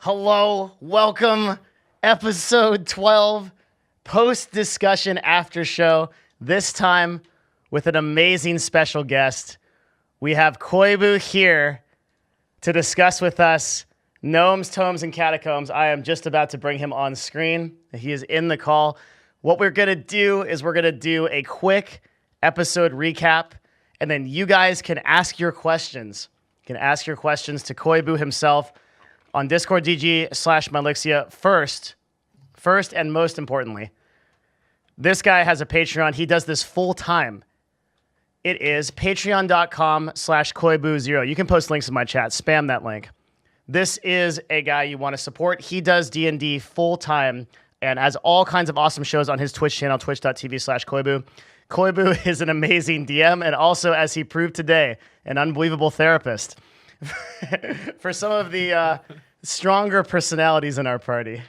Hello, welcome, episode 12, post-discussion after show. This time with an amazing special guest. We have Koibu here to discuss with us Gnomes, Tombs, and Catacombs. I am just about to bring him on screen. He is in the call. What we're going to do is we're going to do a quick episode recap, and then you guys can ask your questions. You can ask your questions to Koibu himself on Discord DG/Malixia first and most importantly. This guy has a Patreon. He does this full time. It is patreon.com/Koibu0. You can post links in my chat. Spam that link. This is a guy you want to support. He does D&D full time and has all kinds of awesome shows on his Twitch channel, twitch.tv/Koibu. Koibu is an amazing DM and also, as he proved today, an unbelievable therapist. For some of the stronger personalities in our party.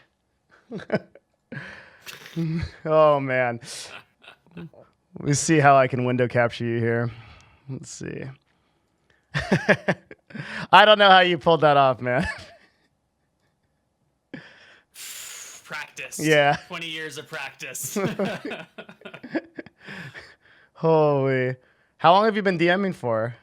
Oh, man. Let me see how I can window capture you here. Let's see. I don't know how you pulled that off, man. Practice. Yeah. 20 years of practice. Holy. How long have you been DMing for?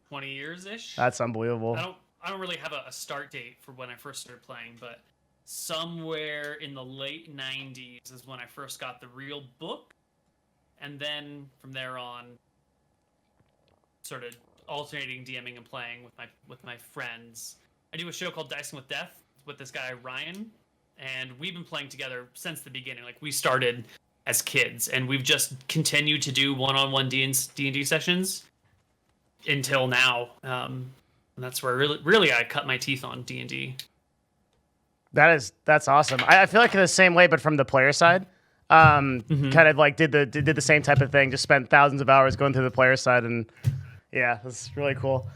20 years-ish. That's unbelievable. I don't really have a start date for when I first started playing, but somewhere in the late 90s is when I first got the real book. And then from there on, sort of alternating DMing and playing with my friends. I do a show called Dicing with Death with this guy, Ryan. And we've been playing together since the beginning. Like, we started as kids, and we've just continued to do one-on-one D&D sessions until now. And that's where really I cut my teeth on D&D. That's awesome. I feel like in the same way, but from the player side. Kind of like did the same type of thing. Just spent thousands of hours going through the player side, and yeah, that's really cool.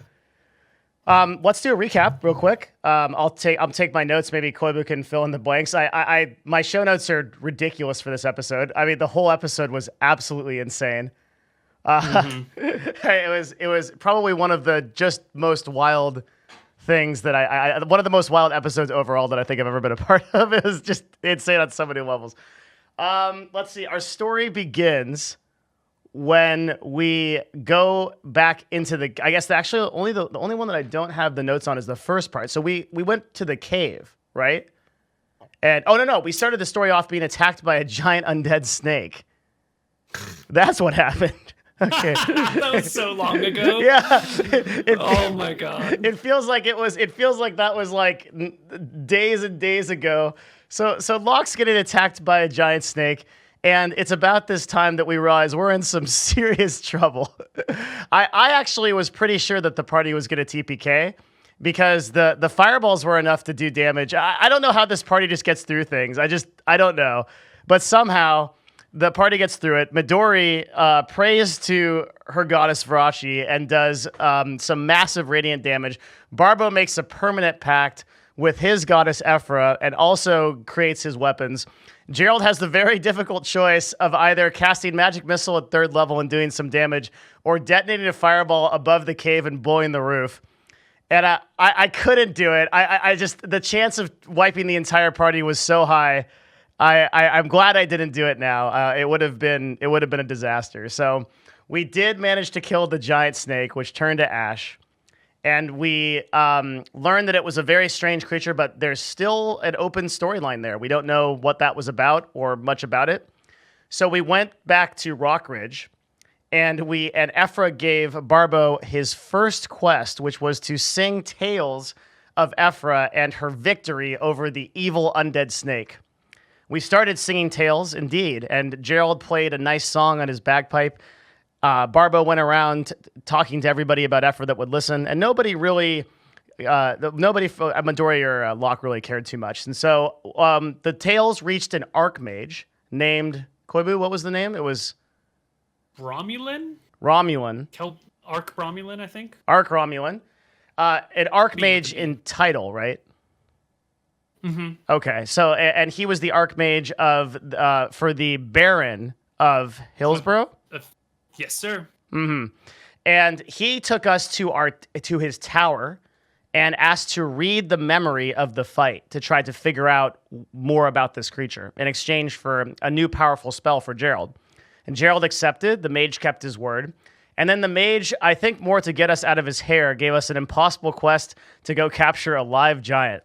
Let's do a recap real quick. I'll take my notes. Maybe Koibu can fill in the blanks. My show notes are ridiculous for this episode. I mean, the whole episode was absolutely insane. It was probably one of the just most wild things that one of the most wild episodes overall that I think I've ever been a part of. It was just insane on so many levels. Let's see. Our story begins when we go back into I guess actually the only one that I don't have the notes on is the first part. So we went to the cave, right? And no, we started the story off being attacked by a giant undead snake. That's what happened. Okay. That was so long ago. Yeah. Oh my god. It feels like that was like days and days ago. So Locke's getting attacked by a giant snake, and it's about this time that we realize we're in some serious trouble. I actually was pretty sure that the party was going to TPK because the fireballs were enough to do damage. I don't know how this party just gets through things. I don't know. But somehow the party gets through it. Midori prays to her goddess Varachi and does some massive radiant damage. Barbo makes a permanent pact with his goddess Ephra and also creates his weapons. Gerald has the very difficult choice of either casting Magic Missile at 3rd level and doing some damage or detonating a fireball above the cave and blowing the roof. And I couldn't do it. I just, the chance of wiping the entire party was so high. I'm glad I didn't do it now. It would have been a disaster. So we did manage to kill the giant snake, which turned to ash. And we learned that it was a very strange creature, but there's still an open storyline there. We don't know what that was about or much about it. So we went back to Rockridge, and Ephra gave Barbo his first quest, which was to sing tales of Ephra and her victory over the evil undead snake. We started singing tales, indeed, and Gerald played a nice song on his bagpipe. Barbo went around talking to everybody about Ephra that would listen, and nobody, Midori or Locke really cared too much. And so the tales reached an archmage named Koibu. What was the name? It was Romulan. Arc Romulan, I think. Arc Romulan. An archmage in title, right? Mm-hmm. Okay, so and he was the archmage of for the Baron of Hillsborough. Yes, sir. Mm-hmm. And he took us to his tower, and asked to read the memory of the fight to try to figure out more about this creature in exchange for a new powerful spell for Gerald. And Gerald accepted. The mage kept his word. And then the mage, I think more to get us out of his hair, gave us an impossible quest to go capture a live giant.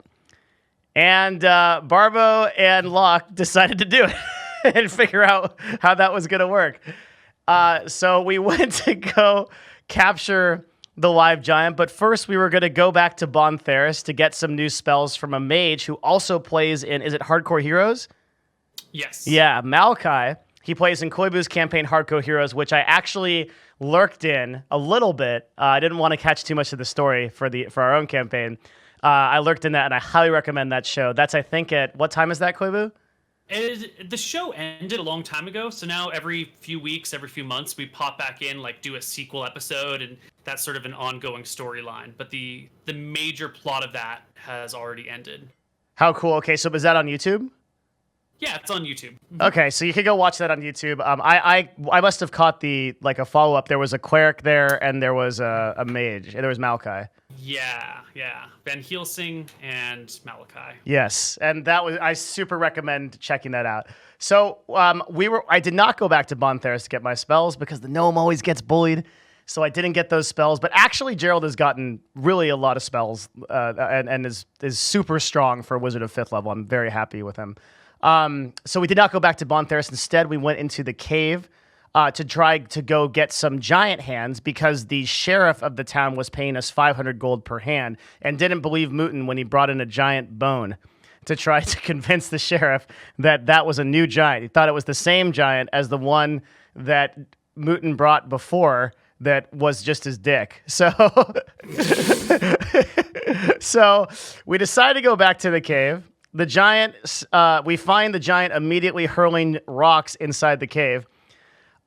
And Barbo and Locke decided to do it and figure out how that was going to work. So we went to go capture the live giant, but first we were going to go back to Bon Theris to get some new spells from a mage who also plays in, is it Hardcore Heroes? Yes. Yeah, Malachi. He plays in Koibu's campaign Hardcore Heroes, which I actually lurked in a little bit. I didn't want to catch too much of the story for our own campaign. I lurked in that, and I highly recommend that show. That's, I think, at what time is that, Koibu? The show ended a long time ago, so now every few weeks, every few months, we pop back in, like do a sequel episode, and that's sort of an ongoing storyline. But the major plot of that has already ended. How cool. Okay, so is that on YouTube? Yeah, it's on YouTube. Okay, so you can go watch that on YouTube. I must have caught a follow-up. There was a cleric there, and there was a mage. And there was Malachi. Yeah. Van Helsing and Malachi. Yes, and I super recommend checking that out. So I did not go back to Bon Theris to get my spells because the gnome always gets bullied. So I didn't get those spells, but actually Gerald has gotten really a lot of spells and is super strong for a wizard of 5th level. I'm very happy with him. So we did not go back to Bon Theris. Instead, we went into the cave to try to go get some giant hands because the sheriff of the town was paying us 500 gold per hand and didn't believe Mooten when he brought in a giant bone to try to convince the sheriff that was a new giant. He thought it was the same giant as the one that Mooten brought before that was just his dick. So, so we decided to go back to the cave. The giant, we find the giant immediately hurling rocks inside the cave.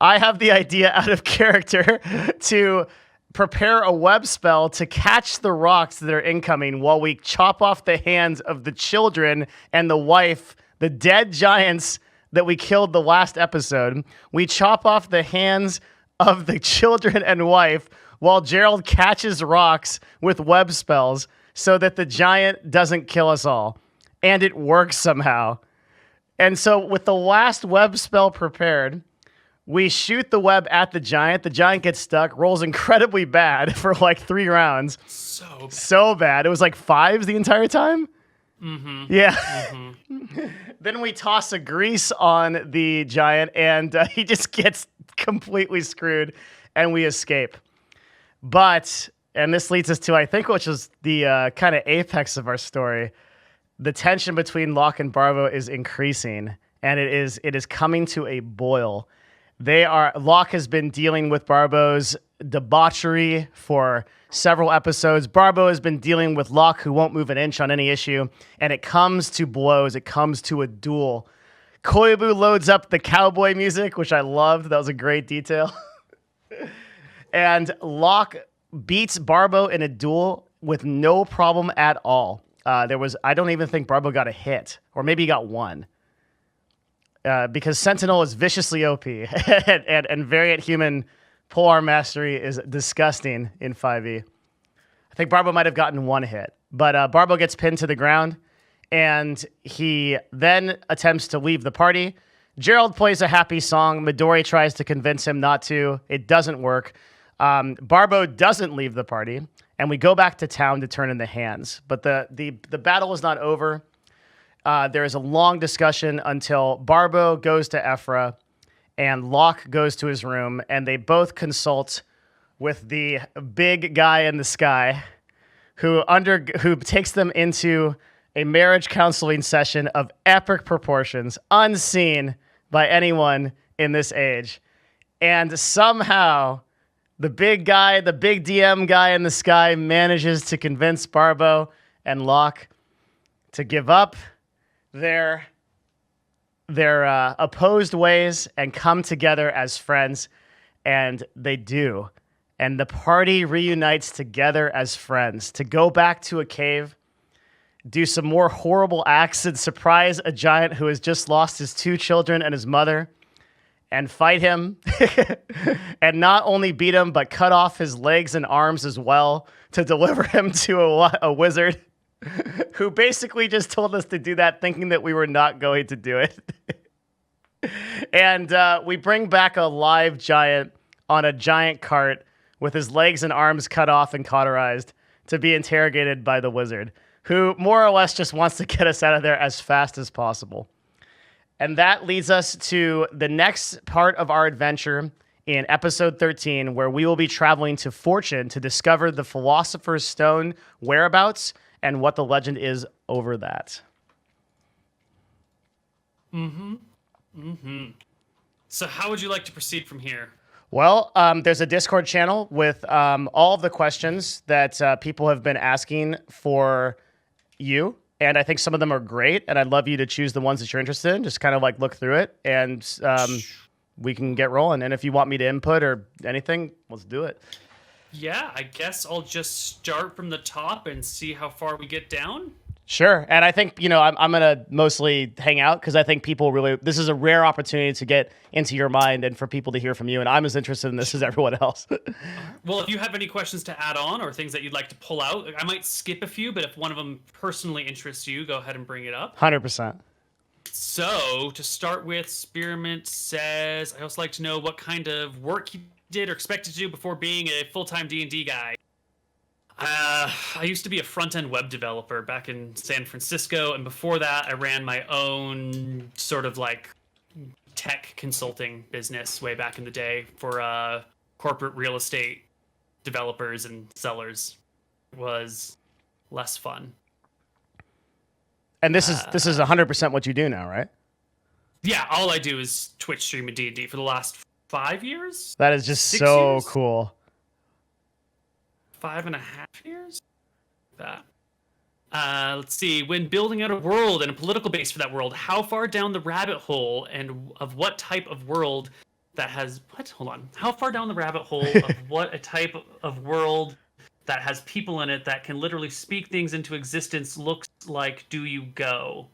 I have the idea out of character to prepare a web spell to catch the rocks that are incoming while we chop off the hands of the children and the wife, the dead giants that we killed the last episode. We chop off the hands of the children and wife while Gerald catches rocks with web spells so that the giant doesn't kill us all. And it works somehow. And so with the last web spell prepared, we shoot the web at the giant. The giant gets stuck, rolls incredibly bad for like 3 rounds. So bad. It was like 5s the entire time? Mm-hmm. Yeah. Mm-hmm. Then we toss a grease on the giant, and he just gets completely screwed, and we escape. But, and this leads us to, I think, which is the kind of apex of our story, the tension between Locke and Barbo is increasing, and it is coming to a boil. Locke has been dealing with Barbo's debauchery for several episodes. Barbo has been dealing with Locke, who won't move an inch on any issue, and it comes to blows. It comes to a duel. Koibu loads up the cowboy music, which I loved. That was a great detail. And Locke beats Barbo in a duel with no problem at all. I don't even think Barbo got a hit, or maybe he got 1. Because Sentinel is viciously OP, and Variant Human Polearm Mastery is disgusting in 5e. I think Barbo might have gotten 1 hit, but Barbo gets pinned to the ground, and he then attempts to leave the party. Gerald plays a happy song. Midori tries to convince him not to. It doesn't work. Barbo doesn't leave the party, and we go back to town to turn in the hands. But the battle is not over. There is a long discussion until Barbo goes to Ephra and Locke goes to his room, and they both consult with the big guy in the sky who takes them into a marriage counseling session of epic proportions, unseen by anyone in this age. And somehow the big DM guy in the sky manages to convince Barbo and Locke to give up their opposed ways and come together as friends, and they do. And the party reunites together as friends to go back to a cave, do some more horrible acts, and surprise a giant who has just lost his 2 children and his mother. and fight him, and not only beat him, but cut off his legs and arms as well to deliver him to a wizard who basically just told us to do that, thinking that we were not going to do it. And we bring back a live giant on a giant cart with his legs and arms cut off and cauterized to be interrogated by the wizard, who more or less just wants to get us out of there as fast as possible. And that leads us to the next part of our adventure in episode 13, where we will be traveling to Fortune to discover the Philosopher's Stone whereabouts and what the legend is over that. So how would you like to proceed from here? Well, there's a Discord channel with all of the questions that people have been asking for you. And I think some of them are great. And I'd love you to choose the ones that you're interested in. Just kind of like look through it and we can get rolling. And if you want me to input or anything, let's do it. Yeah, I guess I'll just start from the top and see how far we get down. Sure. And I think, I'm going to mostly hang out because I think people really, this is a rare opportunity to get into your mind and for people to hear from you. And I'm as interested in this as everyone else. Well, if you have any questions to add on or things that you'd like to pull out, I might skip a few, but if one of them personally interests you, go ahead and bring it up. 100%. So, to start with, Spearmint says, I also like to know what kind of work you did or expected to do before being a full-time D&D guy. I used to be a front-end web developer back in San Francisco, and before that, I ran my own sort of like tech consulting business way back in the day for corporate real estate developers and sellers. It was less fun. And this is 100% what you do now, right? Yeah, all I do is Twitch stream and D&D for the last 5 years. That is just 6 so years? cool. 5.5 years? That. Let's see. When building out a world and a political base for that world, how far down the rabbit hole and of what type of world that has... What? Hold on. How far down the rabbit hole of what a type of world that has people in it that can literally speak things into existence looks like do you go?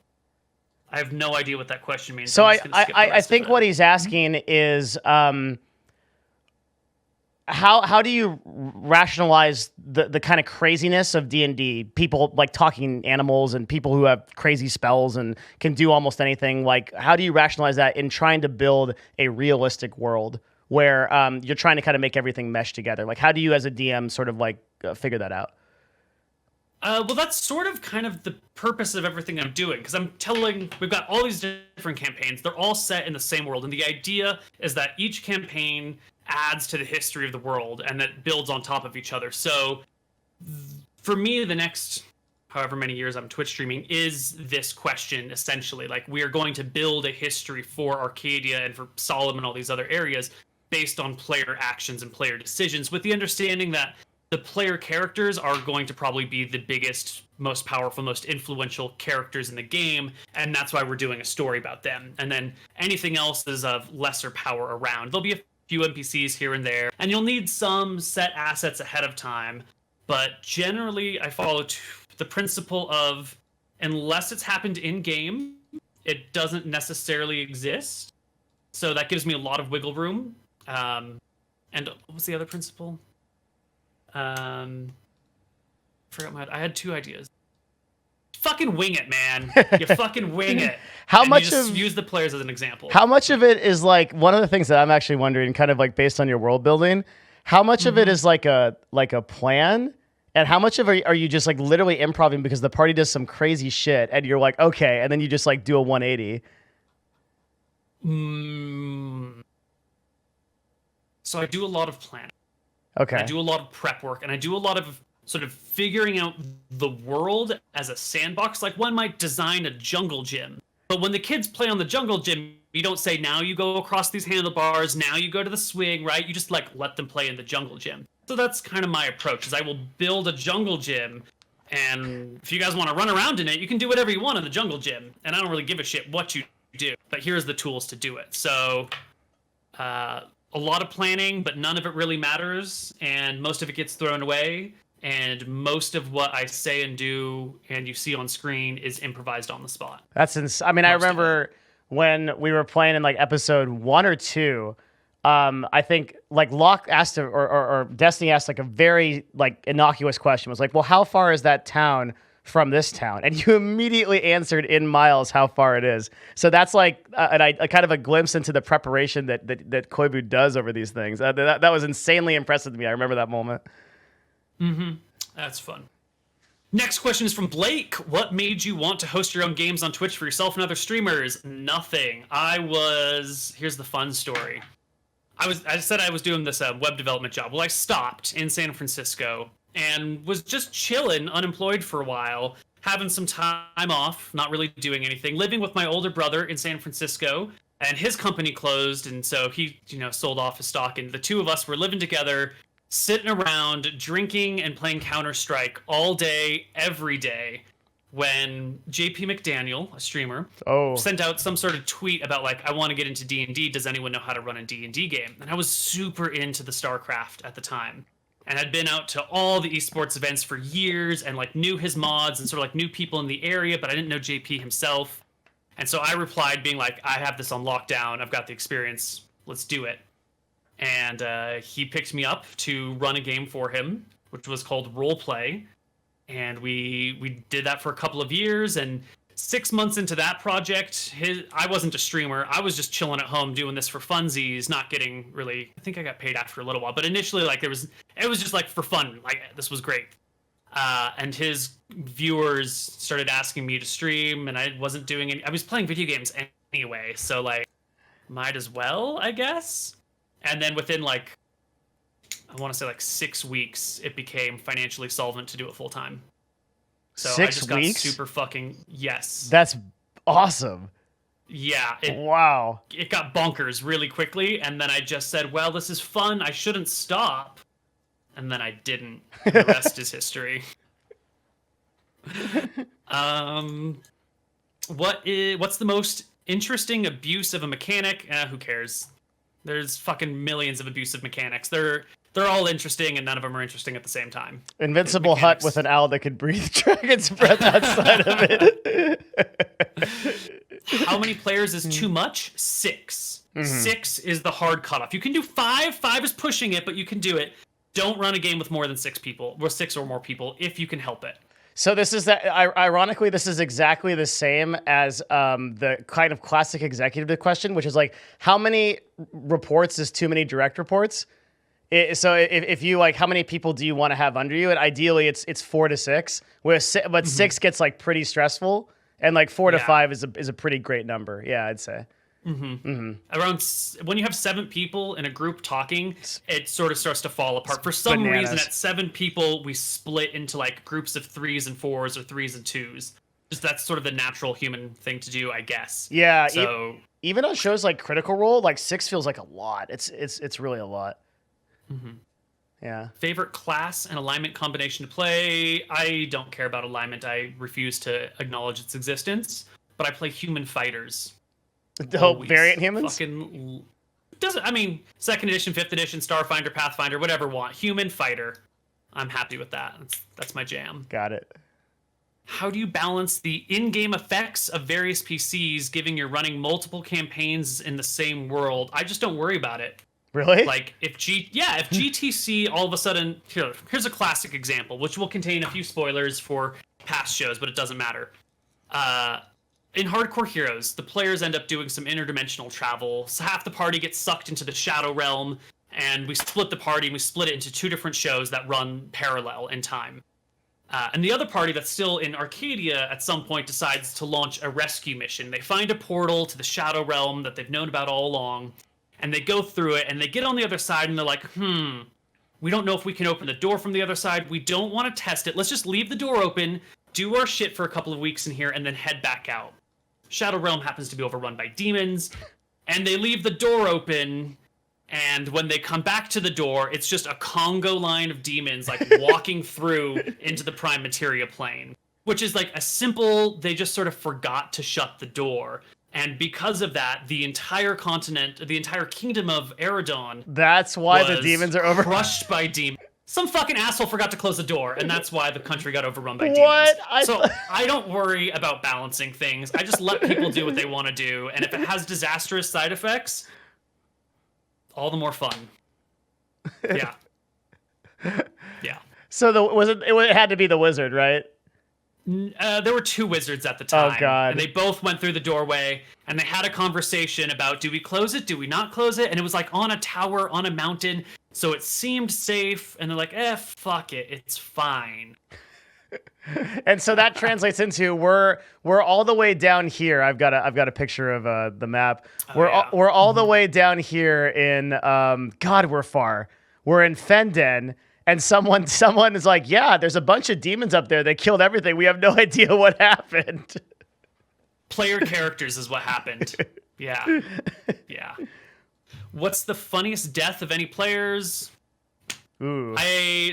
I have no idea what that question means. So I think what he's asking is... How do you rationalize the kind of craziness of D&D? People like talking animals and people who have crazy spells and can do almost anything. Like, how do you rationalize that in trying to build a realistic world where you're trying to kind of make everything mesh together? Like, how do you as a DM sort of like figure that out? Well, that's sort of kind of the purpose of everything I'm doing, because we've got all these different campaigns. They're all set in the same world, and the idea is that each campaign adds to the history of the world and that builds on top of each other. So for me, the next however many years I'm Twitch streaming is this question, essentially. Like, we are going to build a history for Arcadia and for Solemn and all these other areas based on player actions and player decisions, with the understanding that the player characters are going to probably be the biggest, most powerful, most influential characters in the game, and that's why we're doing a story about them. And then anything else is of lesser power around. There'll be a few NPCs here and there, and you'll need some set assets ahead of time, but generally I follow the principle of, unless it's happened in-game, it doesn't necessarily exist. So that gives me a lot of wiggle room. And what was the other principle? I had 2 ideas. Fucking wing it, man. You fucking wing it. Use the players as an example. How much of it is like, one of the things that I'm actually wondering, kind of like based on your world building, how much of it is like a plan, and how much of it are you just like literally improvising because the party does some crazy shit and you're like, okay, and then you just like do a 180? So I do a lot of planning. Okay. I do a lot of prep work, and I do a lot of sort of figuring out the world as a sandbox. Like, one might design a jungle gym, but when the kids play on the jungle gym, you don't say, now you go across these handlebars, now you go to the swing, right? You just like let them play in the jungle gym. So that's kind of my approach, is I will build a jungle gym, and if you guys want to run around in it, you can do whatever you want in the jungle gym, and I don't really give a shit what you do, but here's the tools to do it. So a lot of planning, but none of it really matters, and most of it gets thrown away, and most of what I say and do and you see on screen is improvised on the spot. That's I mean, I remember when we were playing in like episode 1 or 2. I think like Locke asked or Destiny asked like a very like innocuous question. Was like, well, how far is that town from this town? And you immediately answered in miles how far it is. So that's like a kind of a glimpse into the preparation that Koibu does over these things. That was insanely impressive to me. I remember that moment. Mm-hmm. That's fun. Next question is from Blake. What made you want to host your own games on Twitch for yourself and other streamers? Nothing. Here's the fun story. I said I was doing this web development job. Well, I stopped in San Francisco and was just chilling, unemployed for a while, having some time off, not really doing anything, living with my older brother in San Francisco, and his company closed, and so he, sold off his stock, and the two of us were living together, sitting around, drinking and playing Counter-Strike all day, every day, when JP McDaniel, a streamer, sent out some sort of tweet about, like, I want to get into D&D. Does anyone know how to run a D&D game? And I was super into the StarCraft at the time. And I'd been out to all the esports events for years and, like, knew his mods and sort of, like, knew people in the area, but I didn't know JP himself. And so I replied being like, I have this on lockdown. I've got the experience. Let's do it. And he picked me up to run a game for him, which was called Roleplay. And we did that for a couple of years, and 6 months into that project, I wasn't a streamer. I was just chilling at home doing this for funsies, not getting really. I think I got paid after a little while, but initially, like it was just like for fun. Like this was great. And his viewers started asking me to stream, and I wasn't doing any. I was playing video games anyway, so like, might as well, I guess. And then within like, I want to say like 6 weeks, it became financially solvent to do it full time. So 6 I just got weeks? super fucking yes. That's awesome. Yeah. Wow. It got bonkers really quickly, and then I just said, well, this is fun. I shouldn't stop. And then I didn't. And the rest is history. What's the most interesting abuse of a mechanic? Who cares? There's fucking millions of abusive mechanics. They're all interesting, and none of them are interesting at the same time. Invincible hut with an owl that could breathe dragon's breath outside of it. How many players is too much? 6. 6 is the hard cutoff. You can do 5. 5 is pushing it, but you can do it. Don't run a game with more than 6 people, or 6 or more people, if you can help it. So this is ironically, this is exactly the same as the kind of classic executive question, which is like, how many reports is too many direct reports? So if you like, how many people do you want to have under you? And ideally, it's 4 to 6. But 6 gets like pretty stressful, and like 4 to 5 is a pretty great number. Yeah, I'd say. Around when you have 7 people in a group talking, it sort of starts to fall apart. For some reason, at 7 people, we split into like groups of 3s and 4s or 3s and 2s. Just that's sort of the natural human thing to do, I guess. Yeah. So even on shows like Critical Role, like 6 feels like a lot. It's really a lot. Yeah. Favorite class and alignment combination to play? I don't care about alignment. I refuse to acknowledge its existence. But I play human fighters. Variant humans? I mean, 2nd edition, 5th edition, Starfinder, Pathfinder, whatever want. Human fighter. I'm happy with that. That's my jam. Got it. How do you balance the in-game effects of various PCs, giving you're running multiple campaigns in the same world? I just don't worry about it. Really? Like if GT&C all of a sudden here's a classic example, which will contain a few spoilers for past shows, but it doesn't matter. In Hardcore Heroes, the players end up doing some interdimensional travel. So half the party gets sucked into the Shadow Realm, and we split the party and we split it into 2 different shows that run parallel in time. And the other party that's still in Arcadia at some point decides to launch a rescue mission. They find a portal to the Shadow Realm that they've known about all along, and they go through it, and they get on the other side, and they're like, we don't know if we can open the door from the other side. We don't want to test it. Let's just leave the door open, do our shit for a couple of weeks in here, and then head back out. Shadow Realm happens to be overrun by demons, and they leave the door open, and when they come back to the door, it's just a Congo line of demons, like, walking through into the Prime Materia plane, which is, like, they just sort of forgot to shut the door. And because of that, the entire continent, the entire kingdom of Eridon, that's why the demons are over crushed by demons. some fucking asshole forgot to close the door, and that's why the country got overrun by demons. What? So I don't worry about balancing things. I just let people do what they want to do, and if it has disastrous side effects, all the more fun. Yeah. Yeah. So it had to be the wizard, right? There were 2 wizards at the time. Oh, God. And they both went through the doorway, and they had a conversation about, do we close it? Do we not close it? And it was like on a tower, on a mountain, so it seemed safe. And they're like, fuck it. It's fine. And so that translates into we're all the way down here. I've got a picture of the map. We're all the way down here in God, we're far. We're in Fenden. And someone is like, yeah, there's a bunch of demons up there. They killed everything. We have no idea what happened. Player characters is what happened. Yeah. Yeah. What's the funniest death of any players? Ooh.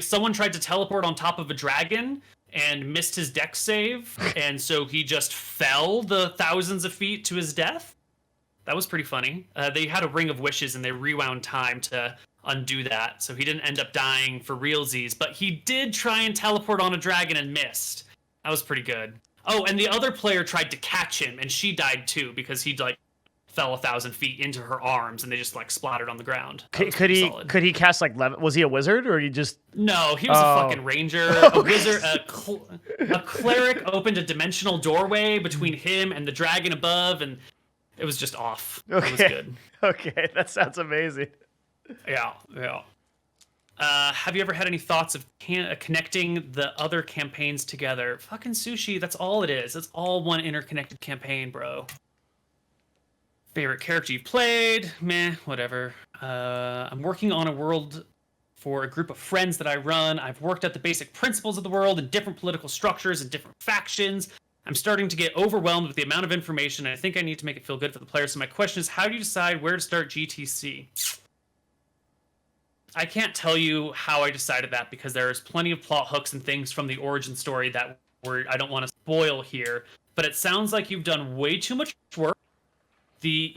Someone tried to teleport on top of a dragon and missed his dex save. And so he just fell the thousands of feet to his death. That was pretty funny. They had a ring of wishes and they rewound time to undo that, so he didn't end up dying for realsies, but he did try and teleport on a dragon and missed. That was pretty good. Oh, and the other player tried to catch him, and she died too because he like fell 1,000 feet into her arms, and they just like splattered on the ground. Could he cast like was he a wizard or he just? No, he was a fucking ranger. A wizard, a cleric opened a dimensional doorway between him and the dragon above, and it was just off. Okay. It was good. Okay, that sounds amazing. Yeah. Have you ever had any thoughts of connecting the other campaigns together? Fucking Sushi, that's all it is. It's all one interconnected campaign, bro. Favorite character you've played? Meh, whatever. I'm working on a world for a group of friends that I run. I've worked out the basic principles of the world and different political structures and different factions. I'm starting to get overwhelmed with the amount of information, and I think I need to make it feel good for the players. So my question is, how do you decide where to start GT&C? I can't tell you how I decided that because there's plenty of plot hooks and things from the origin story that I don't want to spoil here. But it sounds like you've done way too much work. The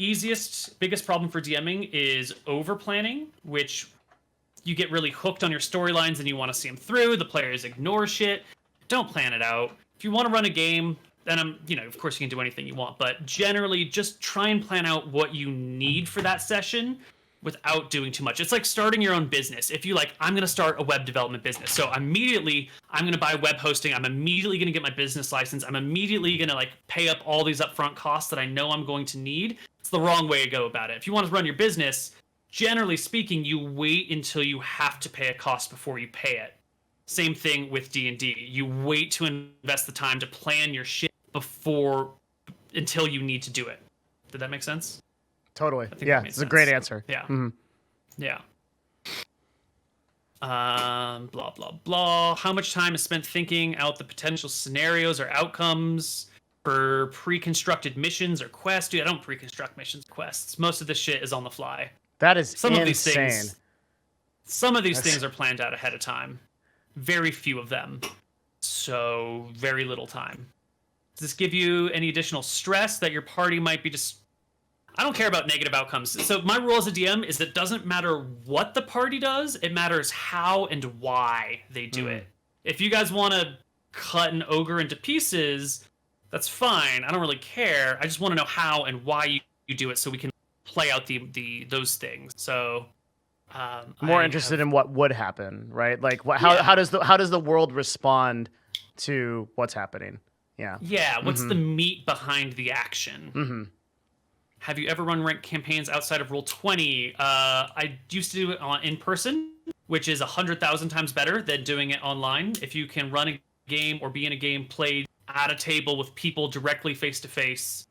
biggest problem for DMing is over-planning, which you get really hooked on your storylines and you want to see them through. The players ignore shit. Don't plan it out. If you want to run a game, then of course you can do anything you want. But generally, just try and plan out what you need for that session without doing too much. It's like starting your own business. If you I'm going to start a web development business. So immediately, I'm going to buy web hosting. I'm immediately going to get my business license. I'm immediately going to pay up all these upfront costs that I know I'm going to need. It's the wrong way to go about it. If you want to run your business, generally speaking, you wait until you have to pay a cost before you pay it. Same thing with D&D. You wait to invest the time to plan your shit until you need to do it. Did that make sense? Totally. Yeah, it's a great answer. Yeah. Mm-hmm. Yeah. Blah, blah, blah. How much time is spent thinking out the potential scenarios or outcomes for pre-constructed missions or quests? Dude, I don't pre-construct missions or quests. Most of this shit is on the fly. That is insane. Some of these things are planned out ahead of time. Very few of them. So, very little time. Does this give you any additional stress that your party might be just... I don't care about negative outcomes. So my rule as a DM is that it doesn't matter what the party does, it matters how and why they do it. If you guys want to cut an ogre into pieces, that's fine. I don't really care. I just want to know how and why you do it so we can play out those things. So more interested in what would happen, right? Like how does the world respond to what's happening? Yeah. Yeah, what's the meat behind the action? Mm-hmm. Have you ever run ranked campaigns outside of Roll20? I used to do it in person, which is 100,000 times better than doing it online. If you can run a game or be in a game played at a table with people directly face to face,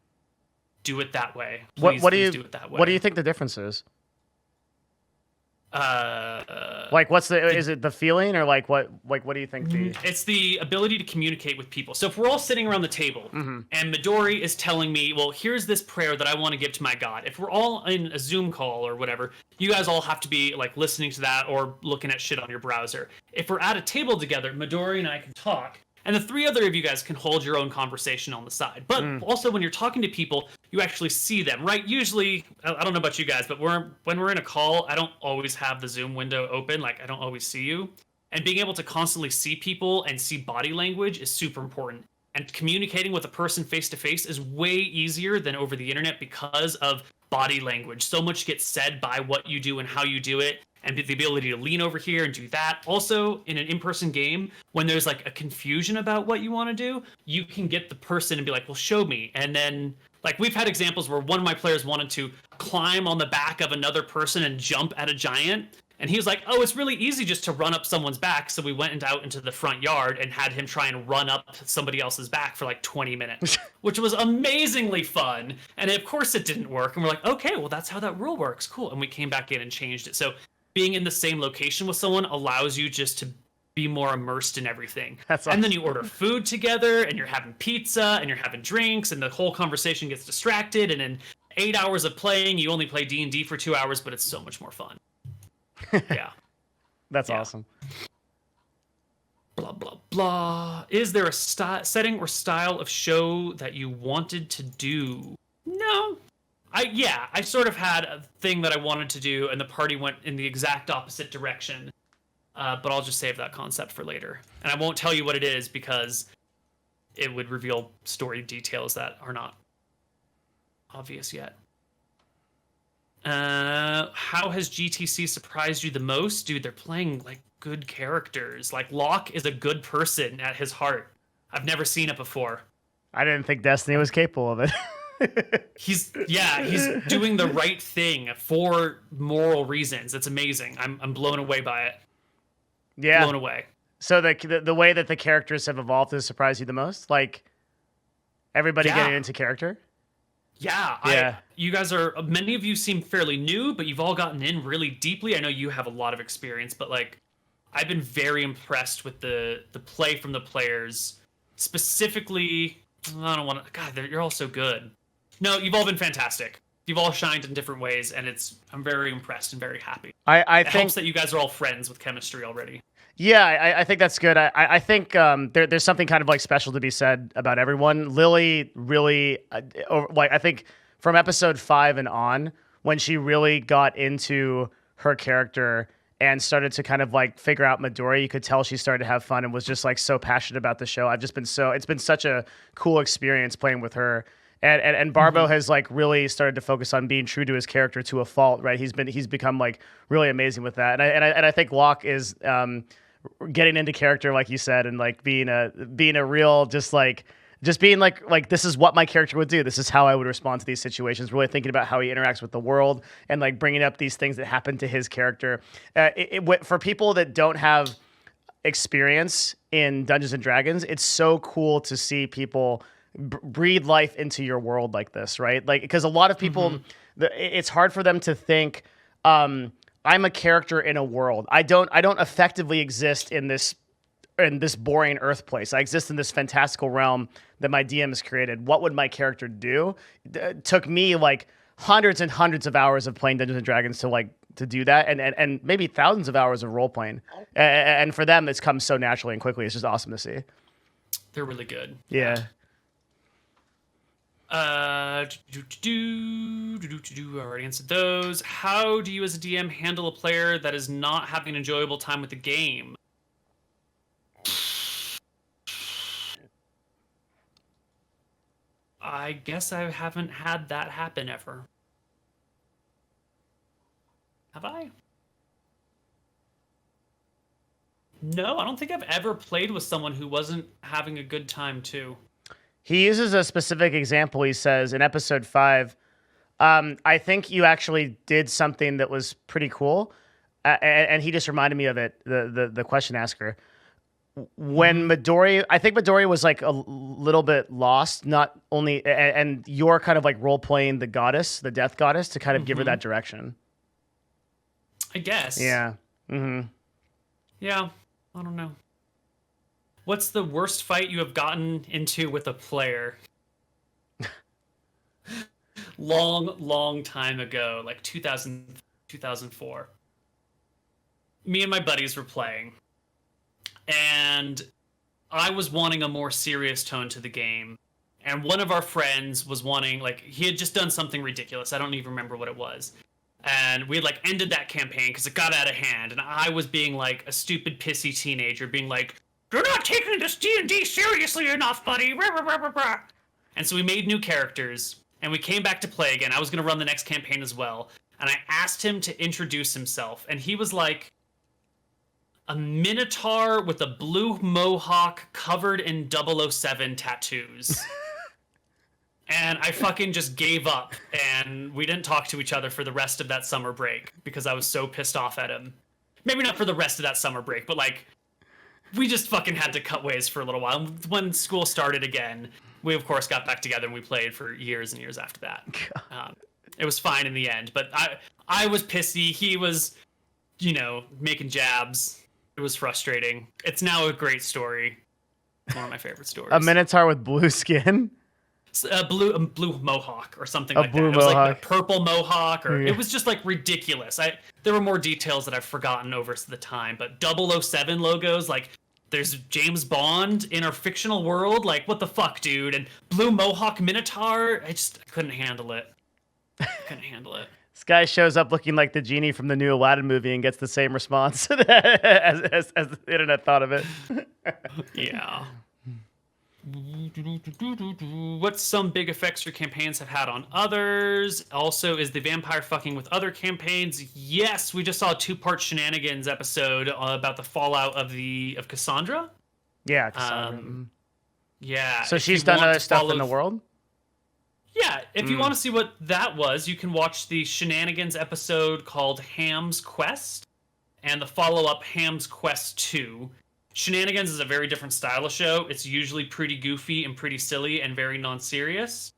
do it that way. Please do it that way. What do you think the difference is? Is it the feeling or what do you think It's the ability to communicate with people. So if we're all sitting around the table and Midori is telling me, well, here's this prayer that I want to give to my God. If we're all in a Zoom call or whatever, you guys all have to be listening to that or looking at shit on your browser. If we're at a table together, Midori and I can talk. And the 3 other of you guys can hold your own conversation on the side. But also when you're talking to people, you actually see them, right? Usually, I don't know about you guys, but when we're in a call, I don't always have the Zoom window open. I don't always see you. And being able to constantly see people and see body language is super important. And communicating with a person face to face is way easier than over the internet because of body language. So much gets said by what you do and how you do it, and the ability to lean over here and do that. Also, in an in-person game, when there's like a confusion about what you want to do, you can get the person and be like, well, show me. And then, like, we've had examples where one of my players wanted to climb on the back of another person and jump at a giant. And he was like, oh, it's really easy just to run up someone's back. So we went out into the front yard and had him try and run up somebody else's back for like 20 minutes, which was amazingly fun. And of course it didn't work. And we're like, okay, well, that's how that rule works. Cool. And we came back in and changed it. So being in the same location with someone allows you just to be more immersed in everything. That's awesome. And then you order food together and you're having pizza and you're having drinks and the whole conversation gets distracted. And in 8 hours of playing, you only play D&D for 2 hours, but it's so much more fun. Yeah. That's awesome. Blah, blah, blah. Is there a setting or style of show that you wanted to do? No. I sort of had a thing that I wanted to do, and the party went in the exact opposite direction. But I'll just save that concept for later. And I won't tell you what it is because it would reveal story details that are not obvious yet. How has GTC surprised you the most? Dude, they're playing like good characters. Like Locke is a good person at his heart. I've never seen it before. I didn't think Destiny was capable of it. He's doing the right thing for moral reasons. It's amazing. I'm blown away by it. Yeah. Blown away. So the way that the characters have evolved has surprised you the most? Like everybody getting into character? Yeah. You guys many of you seem fairly new, but you've all gotten in really deeply. I know you have a lot of experience, but like, I've been very impressed with the play from the players. Specifically, I don't want to, God, you're all so good. No, you've all been fantastic. You've all shined in different ways, and I'm very impressed and very happy. I think it helps that you guys are all friends with chemistry already. Yeah, I think that's good. I think there's something kind of like special to be said about everyone. Lily really, like I think from episode 5 and on, when she really got into her character and started to kind of like figure out Midori, you could tell she started to have fun and was just like so passionate about the show. It's been such a cool experience playing with her. And Barbo has like really started to focus on being true to his character to a fault, right? He's become like really amazing with that. And I think Locke is getting into character, like you said, and like being a real just being like this is what my character would do. This is how I would respond to these situations. Really thinking about how he interacts with the world and like bringing up these things that happen to his character. For people that don't have experience in Dungeons and Dragons, it's so cool to see people breathe life into your world like this, right? Like, because a lot of people, it's hard for them to think, I'm a character in a world. I don't effectively exist in this boring Earth place. I exist in this fantastical realm that my DM has created. What would my character do? It took me like hundreds and hundreds of hours of playing Dungeons and Dragons to do that, and maybe thousands of hours of role playing. And for them, it's come so naturally and quickly. It's just awesome to see. They're really good. Yeah. I already answered those. How do you as a DM handle a player that is not having an enjoyable time with the game? I guess I haven't had that happen ever. Have I? No, I don't think I've ever played with someone who wasn't having a good time too. He uses a specific example. He says in episode 5, I think you actually did something that was pretty cool. And he just reminded me of it, the question asker. When I think Midori was like a little bit lost, not only, and you're kind of like role playing the goddess, the death goddess, to kind of give her that direction. I guess. Yeah. Yeah, I don't know. What's the worst fight you have gotten into with a player? long time ago, like 2004. Me and my buddies were playing, and I was wanting a more serious tone to the game, and one of our friends was wanting, like, he had just done something ridiculous. I don't even remember what it was. And we had like ended that campaign because it got out of hand, and I was being like a stupid pissy teenager, being like, "You're not taking this D&D seriously enough, buddy." Rah, rah, rah, rah, rah. And so we made new characters, and we came back to play again. I was going to run the next campaign as well, and I asked him to introduce himself, and he was like a minotaur with a blue mohawk covered in 007 tattoos. And I fucking just gave up, and we didn't talk to each other for the rest of that summer break because I was so pissed off at him. Maybe not for the rest of that summer break, but like, we just fucking had to cut ways for a little while. When school started again, we of course got back together and we played for years and years after that. It was fine in the end, but I was pissy. He was, you know, making jabs. It was frustrating. It's now a great story. It's one of my favorite stories. A minotaur with blue skin. A blue mohawk or something like that. Blue It was like mohawk. a purple mohawk, or Yeah. it was just like ridiculous. There were more details that I've forgotten over the time, but 007 logos, like there's James Bond in our fictional world. Like, what the fuck, dude? And blue mohawk minotaur, I couldn't handle it. This guy shows up looking like the genie from the new Aladdin movie and gets the same response as the internet thought of it. Yeah. What some big effects your campaigns have had on others? Also, is the vampire fucking with other campaigns? Yes, we just saw a 2-part shenanigans episode about the fallout of Cassandra. Yeah, Cassandra. Yeah. So if she's you done want other to stuff follow- in the world? Yeah, if you want to see what that was, you can watch the shenanigans episode called Ham's Quest and the follow-up Ham's Quest 2. Shenanigans is a very different style of show. It's usually pretty goofy and pretty silly and very non-serious.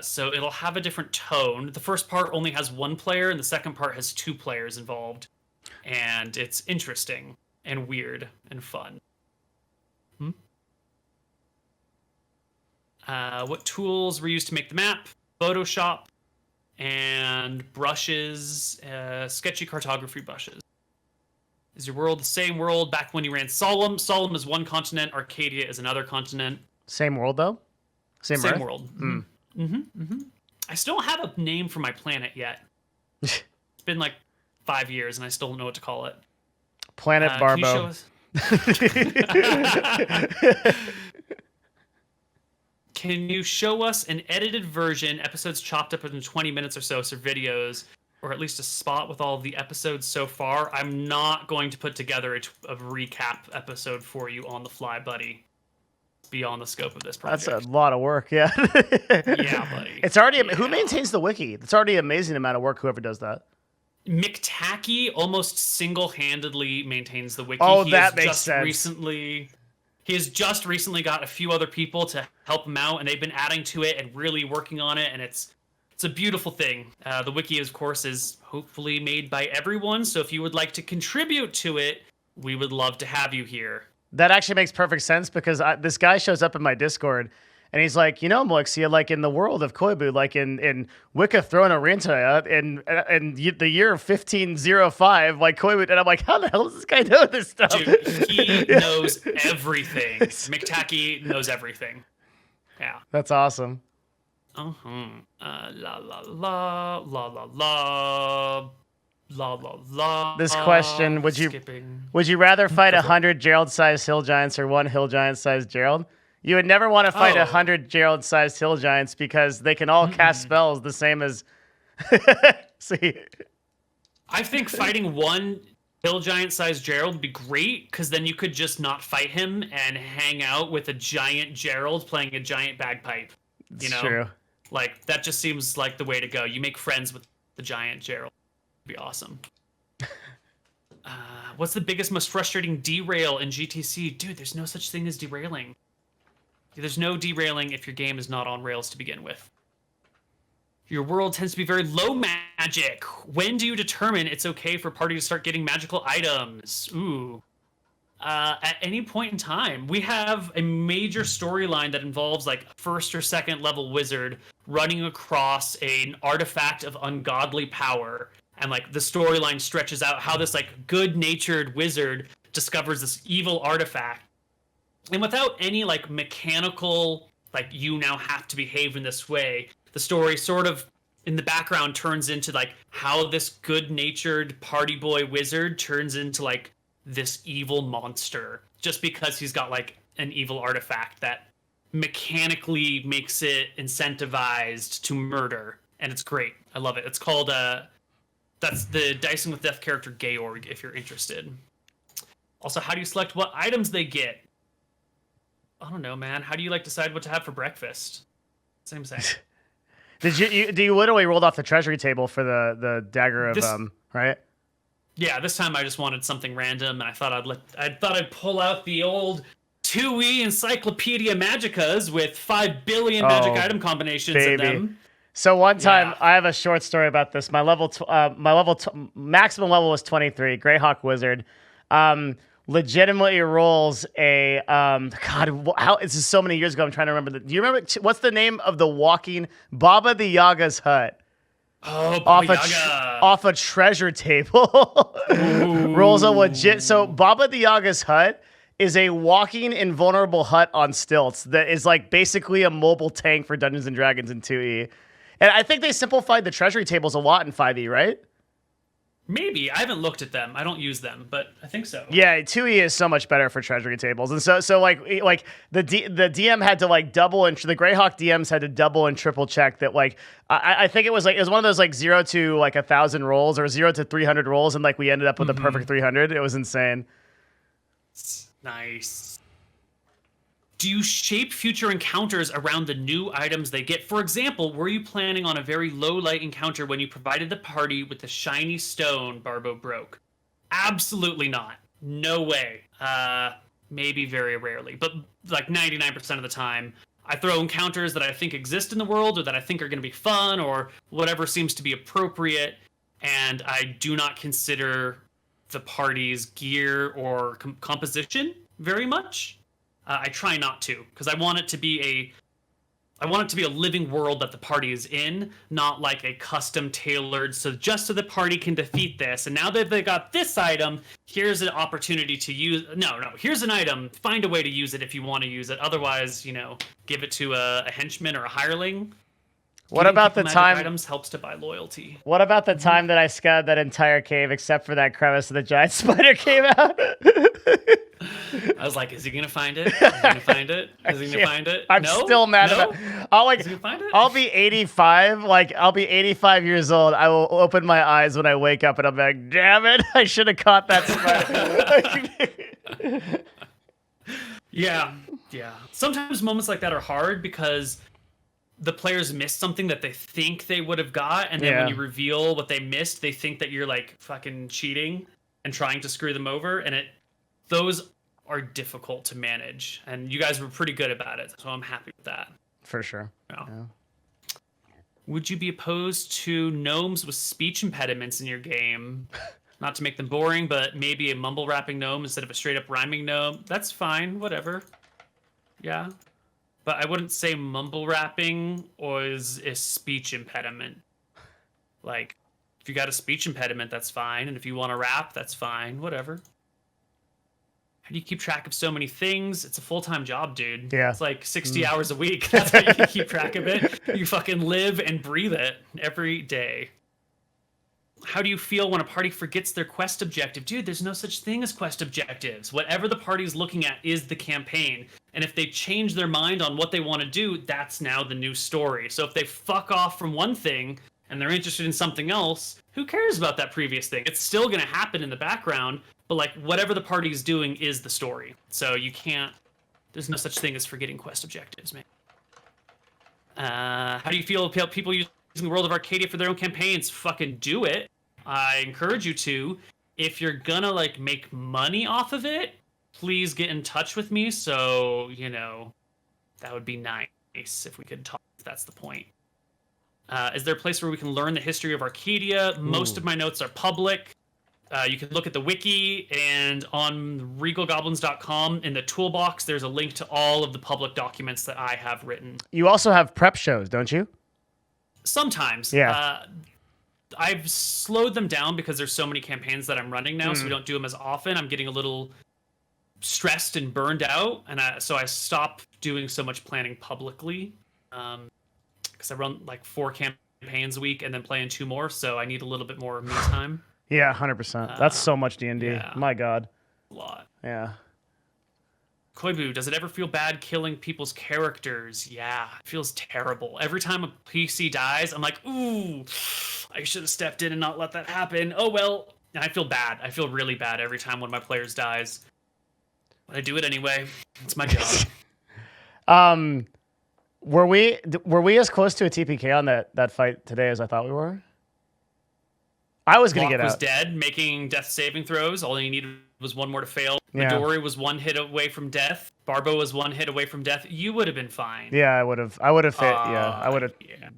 So it'll have a different tone. The first part only has 1 player, and the second part has 2 players involved. And it's interesting and weird and fun. What tools were used to make the map? Photoshop and brushes, sketchy cartography brushes. Is your world the same world back when you ran Solemn? Solemn is one continent. Arcadia is another continent. Same world, though? Same Earth? world. I still don't have a name for my planet yet. It's been like 5 years, and I still don't know what to call it. Planet Can you show Barbo. us- Can you show us an edited version, episodes chopped up into 20 minutes or so videos, or at least a spot with all of the episodes so far? I'm not going to put together a recap episode for you on the fly, buddy. Beyond the scope of this project. That's a lot of work, yeah. Yeah, buddy. It's already... Who maintains the wiki? It's already an amazing amount of work, whoever does that. McTacky almost single-handedly maintains the wiki. Oh, He that has makes just sense. He has just recently got a few other people to help him out, and they've been adding to it and really working on it, and it's a beautiful thing. The wiki, of course, is hopefully made by everyone, so if you would like to contribute to it, we would love to have you here. That actually makes perfect sense because this guy shows up in my Discord and he's like, you know, Moixia, like in the world of Koibu, like in Wicca Throne Arena in the year 1505, like Koibu, and I'm like, how the hell does this guy know this stuff? Dude, he knows everything. McTacky knows everything. Yeah. That's awesome. La la la la la la la la la. This question, would you rather fight 100 Gerald-sized hill giants or 1 hill giant-sized Gerald? You would never want to fight 100 Gerald-sized hill giants because they can all cast spells the same as... See? I think fighting 1 hill giant-sized Gerald would be great, because then you could just not fight him and hang out with a giant Gerald playing a giant bagpipe. You know? True. Like, that just seems like the way to go. You make friends with the giant Gerald. It'd be awesome. What's the biggest, most frustrating derail in GT&C? Dude, there's no such thing as derailing. There's no derailing if your game is not on rails to begin with. Your world tends to be very low magic. When do you determine it's okay for a party to start getting magical items? Ooh. At any point in time. We have a major storyline that involves like a 1st or 2nd level wizard running across an artifact of ungodly power. And like the storyline stretches out how this like good-natured wizard discovers this evil artifact. And without any like mechanical, like you now have to behave in this way, the story sort of in the background turns into like how this good-natured party boy wizard turns into like this evil monster just because he's got like an evil artifact that mechanically makes it incentivized to murder, and it's great. I love it. It's called that's the Dicing with Death character Georg, if you're interested. Also, how do you select what items they get? I don't know, man. How do you like decide what to have for breakfast? Same. Do you literally rolled off the treasury table for the dagger of right? Yeah, this time I just wanted something random, and I thought I'd pull out the old 2E Encyclopedia Magicas with 5 billion magic item combinations in them. So one time, I have a short story about this. My maximum level was 23. Greyhawk Wizard, legitimately rolls a this is so many years ago. I'm trying to remember. Do you remember what's the name of the walking Baba the Yaga's hut? Oh, Baba Yaga. Off a treasure table. Rolls a legit. So Baba the Yaga's hut is a walking invulnerable hut on stilts that is like basically a mobile tank for Dungeons and Dragons in 2E. And I think they simplified the treasury tables a lot in 5E, right? Maybe. I haven't looked at them. I don't use them, but I think so. Yeah, 2E is so much better for treasury tables. And so like the DM had to like double and the Greyhawk DMs had to double and triple check that like I think it was one of those like 0 to like 1,000 rolls or 0 to 300 rolls, and like we ended up with a perfect 300. It was insane. Nice. Do you shape future encounters around the new items they get? For example, were you planning on a very low light encounter when you provided the party with the shiny stone Barbo broke? Absolutely not. No way. Maybe very rarely, but like 99% of the time, I throw encounters that I think exist in the world or that I think are going to be fun or whatever seems to be appropriate, and I do not consider the party's gear or composition very much. I try not to, because I want it to be a living world that the party is in, not like a custom tailored, so just so the party can defeat this. And now that they got this item, here's an opportunity to use. No, here's an item. Find a way to use it if you want to use it. Otherwise, give it to a henchman or a hireling. What about the time items helps to buy loyalty? What about the time that I scoured that entire cave except for that crevice and the giant spider came out? I was like, is he gonna find it? Is he gonna find it? Is he gonna find it? I'm still mad about it. Is he gonna find it? I'll be 85. I'll be 85 years old. I will open my eyes when I wake up and I'm like, damn it, I should have caught that spider. Yeah. Sometimes moments like that are hard because the players missed something that they think they would have got, and then when you reveal what they missed, they think that you're like fucking cheating and trying to screw them over, and those are difficult to manage, and you guys were pretty good about it, so I'm happy with that. For sure. Yeah. Would you be opposed to gnomes with speech impediments in your game? Not to make them boring, but maybe a mumble rapping gnome instead of a straight up rhyming gnome. That's fine, whatever. Yeah. But I wouldn't say mumble rapping is a speech impediment. Like, if you got a speech impediment, that's fine. And if you want to rap, that's fine. Whatever. How do you keep track of so many things? It's a full-time job, dude. Yeah. It's like 60 hours a week. That's how you can keep track of it. You fucking live and breathe it every day. How do you feel when a party forgets their quest objective? Dude, there's no such thing as quest objectives. Whatever the party's looking at is the campaign. And if they change their mind on what they want to do, that's now the new story. So if they fuck off from one thing and they're interested in something else, who cares about that previous thing? It's still going to happen in the background, but like whatever the party's doing is the story. So you can't, there's no such thing as forgetting quest objectives, man. How do you feel about people using the world of Arcadia for their own campaigns? Fucking do it. I encourage you to. If you're gonna like make money off of it, please get in touch with me. So, that would be nice if we could talk, if that's the point. Is there a place where we can learn the history of Arcadia? Most of my notes are public. You can look at the wiki, and on regalgoblins.com in the toolbox, there's a link to all of the public documents that I have written. You also have prep shows, don't you? Sometimes. Yeah. I've slowed them down because there's so many campaigns that I'm running now, so we don't do them as often. I'm getting a little stressed and burned out, and so I stopped doing so much planning publicly because I run like 4 campaigns campaigns a week and then playing 2 more, so I need a little bit more me time. Yeah, 100%. That's so much D&D. Yeah. My God. A lot. Yeah. Koibu, does it ever feel bad killing people's characters? Yeah, it feels terrible. Every time a PC dies, I'm like, ooh, I should have stepped in and not let that happen. Oh well. And I feel bad. I feel really bad every time one of my players dies. But I do it anyway. It's my job. Were we as close to a TPK on that fight today as I thought we were? I was gonna Locke get was out. dead, making death saving throws. All you needed was 1 more to fail. Yeah. Midori was 1 hit away from death. Barbo was 1 hit away from death. You would have been fine. Yeah, I would have fit. Yeah, I would have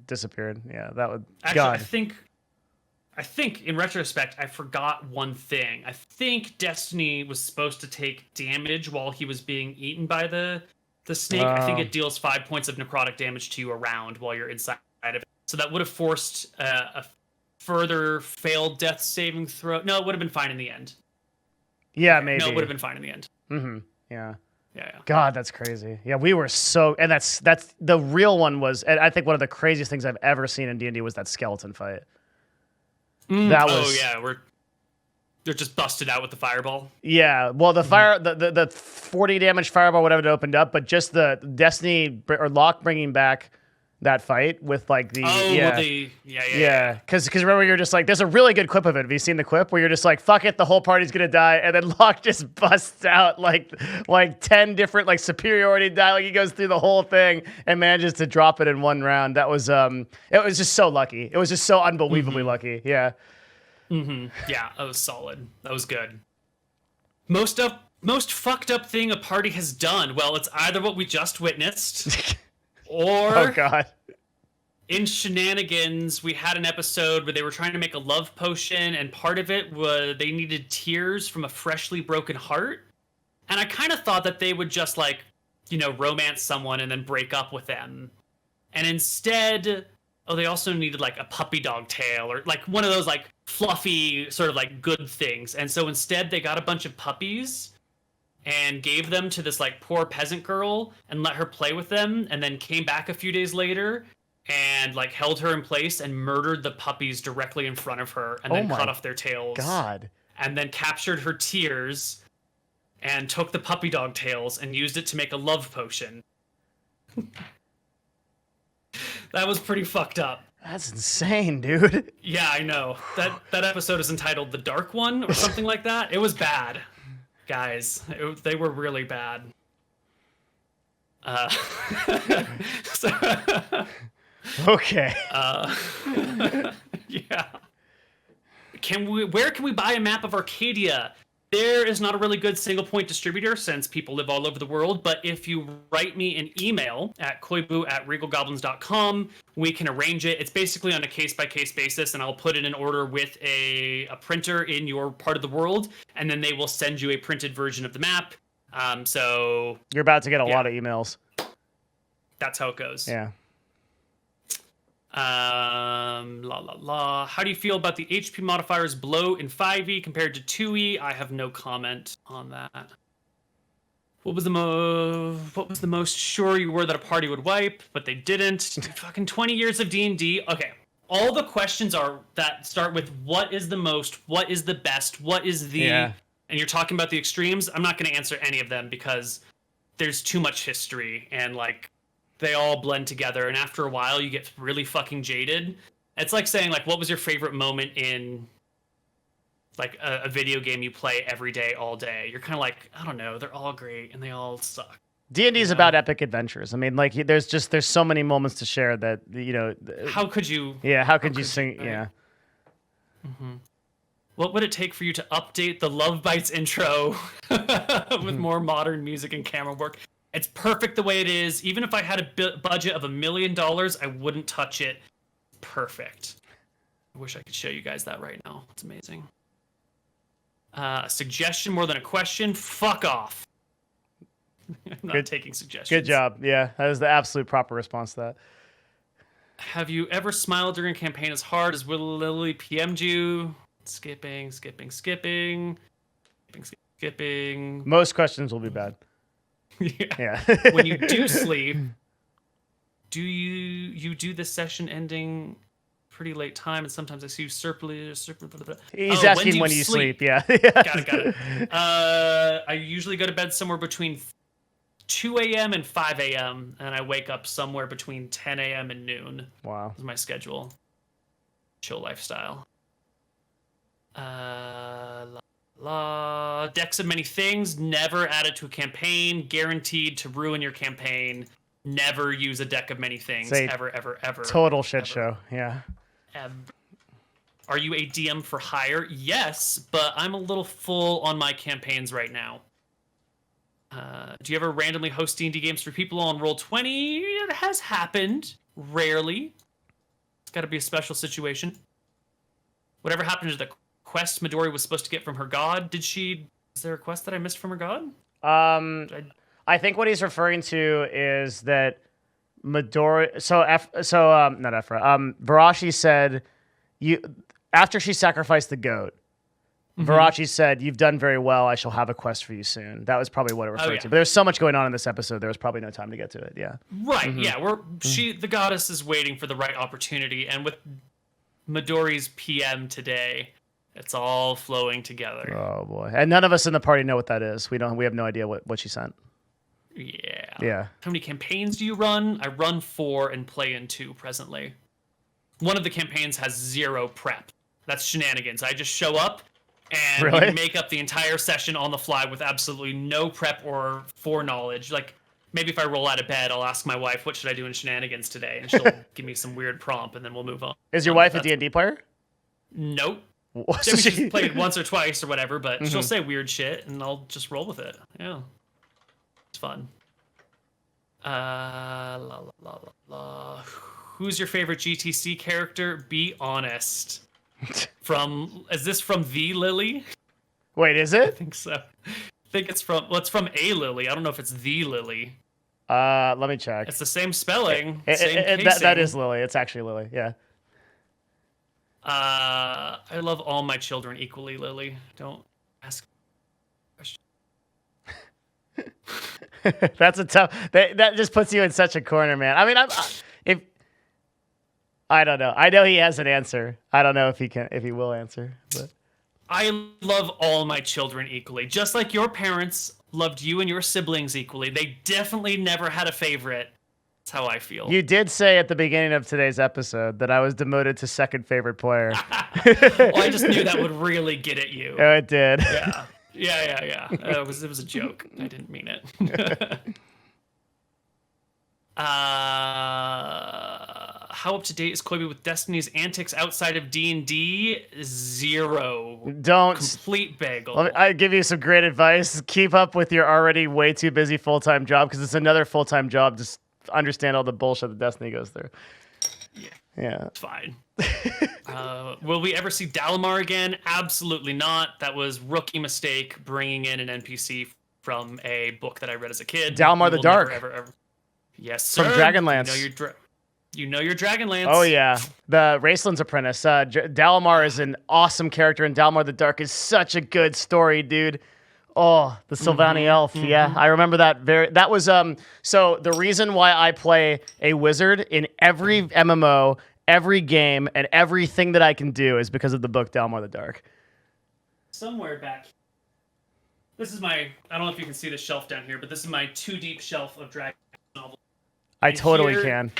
disappeared. Yeah, that would. Actually, God. I think in retrospect, I forgot one thing. I think Destiny was supposed to take damage while he was being eaten by the snake. I think it deals 5 points of necrotic damage to you around while you're inside of it. So that would have forced a further failed death saving throw. No, it would have been fine in the end. Yeah, maybe. No, it would have been fine in the end. Mm-hmm. Yeah. Yeah. God, that's crazy. Yeah, we were so, and that's the real one was, and I think one of the craziest things I've ever seen in D&D was that skeleton fight. That was. Oh yeah, they're just busted out with the fireball. Yeah, well, the fire, the 40 damage fireball, whatever it opened up, but just the Destiny or Locke bringing back that fight with like the yeah. Because remember you're just like, there's a really good clip of it. Have you seen the clip where you're just like, fuck it, the whole party's gonna die, and then Locke just busts out like 10 different like superiority die. Like he goes through the whole thing and manages to drop it in 1 round. That was it was just so lucky. It was just so unbelievably lucky. Yeah. Yeah, that was solid. That was good. Most fucked up thing a party has done. Well, it's either what we just witnessed. Or oh God. In Shenanigans, we had an episode where they were trying to make a love potion, and part of it was they needed tears from a freshly broken heart. And I kind of thought that they would just like, romance someone and then break up with them. And instead, they also needed like a puppy dog tail or like one of those like fluffy sort of like good things. And so instead they got a bunch of puppies and gave them to this like poor peasant girl and let her play with them, and then came back a few days later and like held her in place and murdered the puppies directly in front of her and then cut off their tails. God. And then captured her tears and took the puppy dog tails and used it to make a love potion. That was pretty fucked up. That's insane, dude. Yeah, I know. That episode is entitled The Dark One or something like that. It was bad. Guys, they were really bad. Okay. Yeah. Where can we buy a map of Arcadia? There is not a really good single point distributor since people live all over the world, but if you write me an email at koibu@regalgoblins.com, we can arrange it. It's basically on a case-by-case basis, and I'll put it in order with a printer in your part of the world, and then they will send you a printed version of the map. So you're about to get a lot of emails. That's how it goes. Yeah. How do you feel about the HP modifiers below in 5e compared to 2e? I have no comment on that. What was the most sure you were that a party would wipe, but they didn't? Fucking 20 years of D&D. Okay. All the questions that start with what is the most, what is the best, what is the and you're talking about the extremes. I'm not going to answer any of them because there's too much history and like they all blend together, and after a while you get really fucking jaded. It's like saying like, what was your favorite moment in like a video game you play every day, all day? You're kind of like, I don't know, they're all great and they all suck. D&D is about epic adventures. I mean, like there's so many moments to share that How could you? Yeah, how could you sing? Right? Yeah. Mm-hmm. What would it take for you to update the Love Bites intro with more modern music and camera work? It's perfect the way it is. Even if I had a budget of $1 million, I wouldn't touch it. Perfect. I wish I could show you guys that right now. It's amazing. A suggestion more than a question? Fuck off. I'm not taking suggestions. Good job. Yeah, that is the absolute proper response to that. Have you ever smiled during a campaign as hard as Will Lily PM'd you? Skipping. Most questions will be bad. Yeah. When you do sleep, do you do the session ending pretty late time, and sometimes I see you surplus. He's asking when you sleep. Yeah. Got it. I usually go to bed somewhere between 2 a.m. and 5 a.m., and I wake up somewhere between 10 a.m. and noon. Wow. Is my schedule. Chill lifestyle. Decks of many things, never added to a campaign, guaranteed to ruin your campaign. Never use a deck of many things, ever. Total shit show, yeah. Are you a DM for hire? Yes, but I'm a little full on my campaigns right now. Do you ever randomly host D&D games for people on Roll20? It has happened. Rarely. It's got to be a special situation. Whatever happened to the quest Midori was supposed to get from her god? Is there a quest that I missed from her god? I think what he's referring to is that Midori. Not Ephra. Varashi said, after she sacrificed the goat, Varachi said, "You've done very well. I shall have a quest for you soon." That was probably what it referred to. But there's so much going on in this episode. There was probably no time to get to it. Yeah. Right. Yeah. The goddess is waiting for the right opportunity, and with Midori's PM today, it's all flowing together. Oh boy! And none of us in the party know what that is. We have no idea what she sent. Yeah. Yeah. How many campaigns do you run? I run 4 and play in 2 presently. One of the campaigns has 0 prep. That's shenanigans. I just show up and we make up the entire session on the fly with absolutely no prep or foreknowledge. Like, maybe if I roll out of bed, I'll ask my wife, what should I do in shenanigans today? And she'll give me some weird prompt, and then we'll move on. Is your wife a D&D player? Nope. Maybe she's played once or twice or whatever, but she'll say weird shit, and I'll just roll with it. Yeah. It's fun. Who's your favorite GT&C character? Be honest. Is this from The Lily? Wait, is it? I think so. I think it's from A Lily. I don't know if it's The Lily. Let me check. It's the same spelling. That is Lily. It's actually Lily. Yeah. I love all my children equally, Lily. Don't ask questions. That's a tough. That just puts you in such a corner, man. I mean, I don't know. I know he has an answer. I don't know if he will answer. But I love all my children equally, just like your parents loved you and your siblings equally. They definitely never had a favorite. That's how I feel. You did say at the beginning of today's episode that I was demoted to second favorite player. Well, I just knew that would really get at you. Oh, it did. Yeah. It was a joke. I didn't mean it. How up to date is Koibu with Destiny's antics outside of D&D? 0. Don't. Complete bagel. I give you some great advice. Keep up with your already way too busy full-time job, because it's another full-time job to understand all the bullshit that Destiny goes through. Yeah. It's fine. Will we ever see Dalamar again? Absolutely not. That was rookie mistake, bringing in an NPC from a book that I read as a kid. Dalamar the Dark. Ever. Yes, sir. From Dragonlance. You know your Dragonlance. Oh, yeah. The Raceland's Apprentice. Dalamar is an awesome character, and Dalamar the Dark is such a good story, dude. Oh, the Sylvani Elf. Yeah, I remember that. That was so the reason why I play a wizard in every MMO, every game, and everything that I can do is because of the book Dalamar the Dark. Somewhere back. This is I don't know if you can see the shelf down here, but this is my 2-deep shelf of Dragon novels. I totally can.